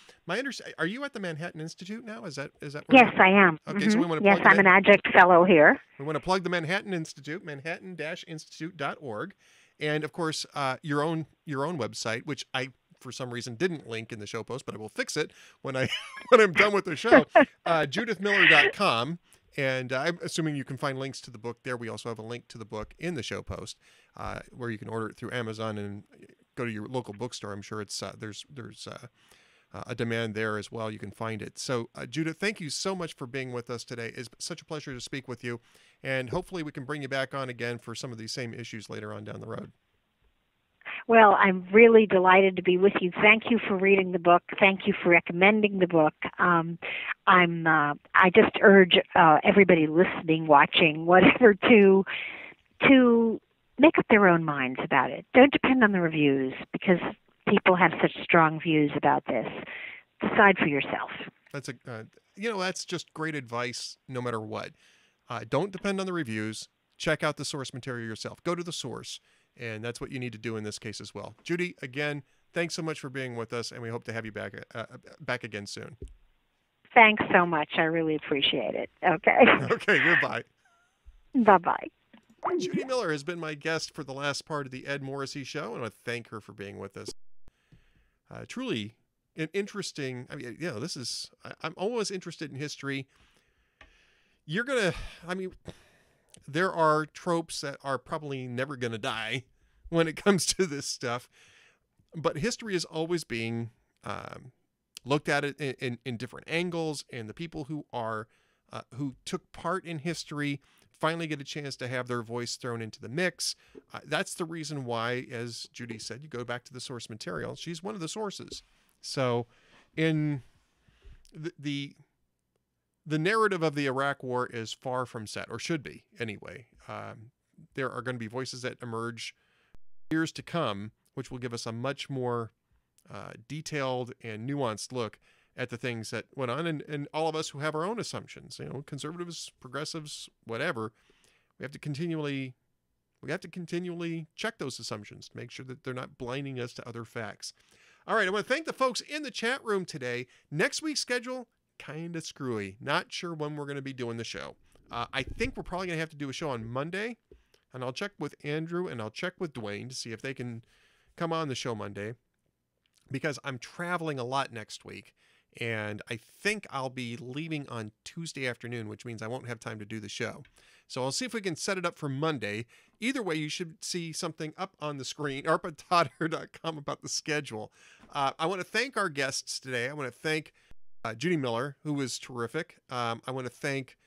are you at the Manhattan Institute now? Is that? Yes, I am. Okay, so we want to. Yes, I'm an adjunct fellow here. We want to plug the Manhattan Institute, manhattan-institute.org, and of course your own website, which I, for some reason, didn't link in the show post, but I will fix it when I'm done with the show. JudithMiller.com. And I'm assuming you can find links to the book there. We also have a link to the book in the show post, where you can order it through Amazon and go to your local bookstore. I'm sure it's there's a demand there as well. You can find it. So, Judith, thank you so much for being with us today. It's such a pleasure to speak with you, and hopefully we can bring you back on again for some of these same issues later on down the road. Well, I'm really delighted to be with you. Thank you for reading the book. Thank you for recommending the book. I just urge everybody listening, watching, whatever, to make up their own minds about it. Don't depend on the reviews, because people have such strong views about this. Decide for yourself. That's that's just great advice no matter what. Don't depend on the reviews. Check out the source material yourself. Go to the source. And that's what you need to do in this case as well. Judy, again, thanks so much for being with us, and we hope to have you back again soon. Thanks so much. I really appreciate it. Okay. Okay, goodbye. Bye-bye. Judy Miller has been my guest for the last part of the Ed Morrissey Show, and I want to thank her for being with us. Truly an interesting, I'm always interested in history. There are tropes that are probably never going to die when it comes to this stuff, but history is always being looked at it in different angles, and the people who took part in history finally get a chance to have their voice thrown into the mix. That's the reason why, as Judy said, you go back to the source material. She's one of the sources. So in the narrative of the Iraq War is far from set, or should be anyway. There are going to be voices that emerge years to come, which will give us a much more detailed and nuanced look at the things that went on. And all of us who have our own assumptions, conservatives, progressives, whatever, we have to continually check those assumptions to make sure that they're not blinding us to other facts. All right, I want to thank the folks in the chat room today. Next week's schedule, kind of screwy. Not sure when we're going to be doing the show. I think we're probably going to have to do a show on Monday, and I'll check with Andrew and I'll check with Duane to see if they can come on the show Monday, because I'm traveling a lot next week, and I think I'll be leaving on Tuesday afternoon, which means I won't have time to do the show. So I'll see if we can set it up for Monday. Either way, you should see something up on the screen, arpadtotter.com, about the schedule. I want to thank our guests today. I want to thank Judy Miller, who was terrific. I want to thank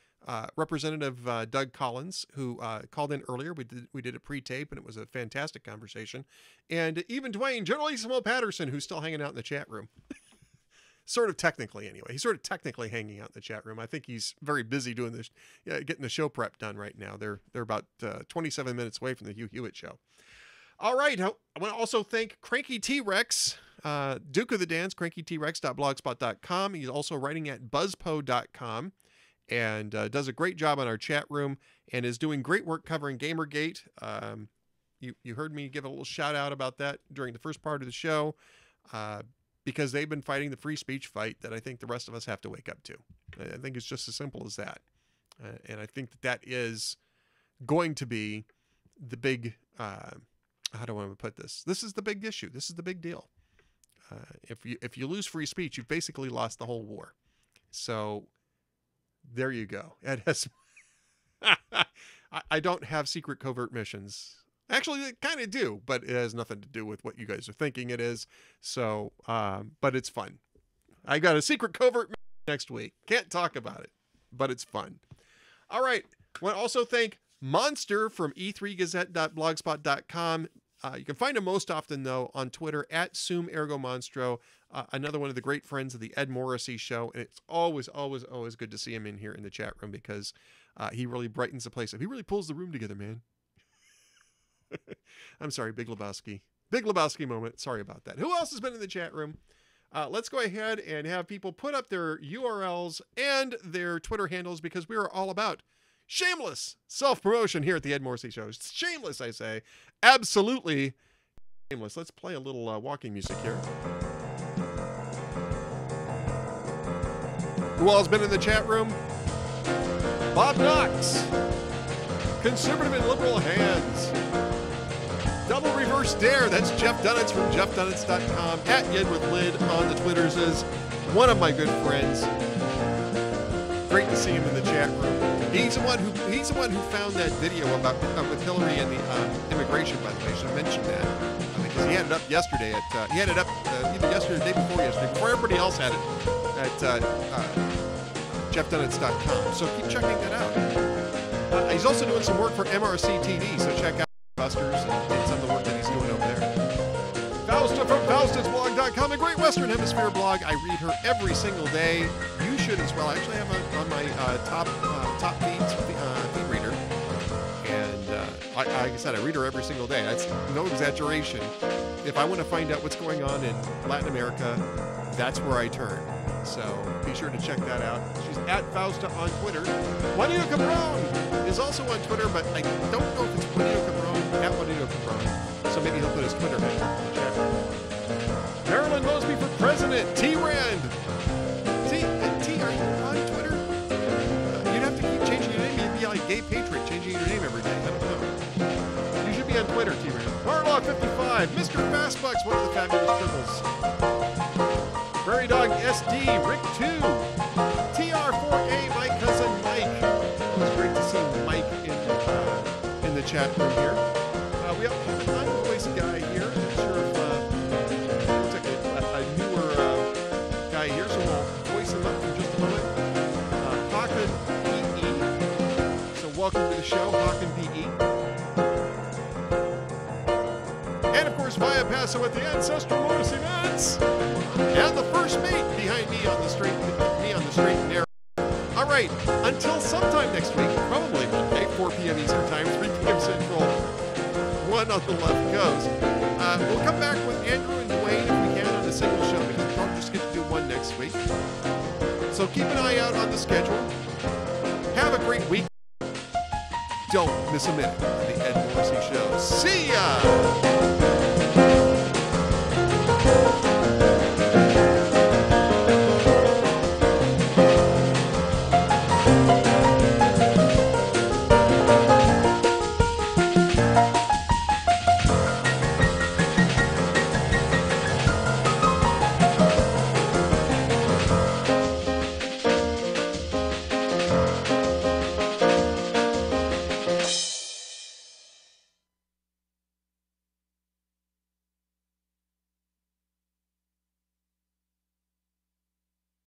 Representative Doug Collins, who called in earlier. We did a pre-tape, and it was a fantastic conversation. And even Duane, Generalissimo Patterson, who's still hanging out in the chat room. Sort of technically, anyway. He's sort of technically hanging out in the chat room. I think he's very busy doing this, getting the show prep done right now. They're about 27 minutes away from the Hugh Hewitt show. All right. I want to also thank Cranky T-Rex, Duke of the Dance, crankytrex.blogspot.com. He's also writing at buzzpo.com and does a great job on our chat room and is doing great work covering Gamergate. You heard me give a little shout out about that during the first part of the show, because they've been fighting the free speech fight that I think the rest of us have to wake up to. I think it's just as simple as that. And I think that is going to be the big, how do I want to put this? This is the big issue. This is the big deal. If you lose free speech, you've basically lost the whole war. So there you go. It has. I don't have secret covert missions. Actually, they kind of do, but it has nothing to do with what you guys are thinking it is. So, but it's fun. I got a secret covert mission next week. Can't talk about it, but it's fun. All right. I want to also thank Monster from e3gazette.blogspot.com. You can find him most often, though, on Twitter at SumErgoMonstro, another one of the great friends of the Ed Morrissey Show. And it's always, always, always good to see him in here in the chat room, because he really brightens the place up. He really pulls the room together, man. I'm sorry, Big Lebowski. Big Lebowski moment. Sorry about that. Who else has been in the chat room? Let's go ahead and have people put up their URLs and their Twitter handles, because we are all about shameless self-promotion here at the Ed Morrissey Show. It's shameless, I say. Absolutely shameless. Let's play a little walking music here. Who all's been in the chat room? Bob Knox. Conservative and Liberal Hands. Double Reverse Dare. That's Jeff Dunitz from jeffdunitz.com. At Yed with Lid on the Twitters is one of my good friends. Great to see him in the chat room. He's the one who found that video about with Hillary and the immigration. By the way, I should mention that because he had it up yesterday. He had it up either yesterday or the day before yesterday, before everybody else had it at JeffDunnits.com. So keep checking that out. He's also doing some work for MRC TV, so check out Busters and some of the work that he's doing over there. Fausta from FaustusBlog.com, the Great Western Hemisphere blog. I read her every single day. You should as well. I actually have her on my top feeds feed reader. And like I said, I read her every single day. That's no exaggeration. If I want to find out what's going on in Latin America, that's where I turn. So be sure to check that out. She's at Fausta on Twitter. Juanito Cabron is also on Twitter, but I don't know if it's Juanito Cabron, at Juanito Cabron. So maybe he'll put his Twitter handle in the chat room. Marilyn Mosby for president. T-Rand. T, are you on Twitter? You'd have to keep changing your name. You'd be like Gay Patriot, changing your name every day. I don't know. You should be on Twitter, T-Rand. Marlock55. Mr. Fastbucks, one of the fabulous triples. Prairie Dog SD, Rick 2, TR4A, my cousin Mike. It was great to see Mike in the chat room here. We have an unvoiced guy here. I'm not sure if looks like a newer guy here, so we'll voice him up for just a moment. Hakan PE. So welcome to the show, Hakan PE. And of course, Via Paso at the Ancestral Motors Events. And the first mate behind me on the straight and narrow. All right, until sometime next week, probably Monday, 4 p.m. Eastern Time, 3 p.m. Central, 1 on the left coast. We'll come back with Andrew and Duane if we can on a single show because we'll probably just get to do one next week. So keep an eye out on the schedule. Have a great week. Don't miss a minute on the Ed Morrissey Show. See ya!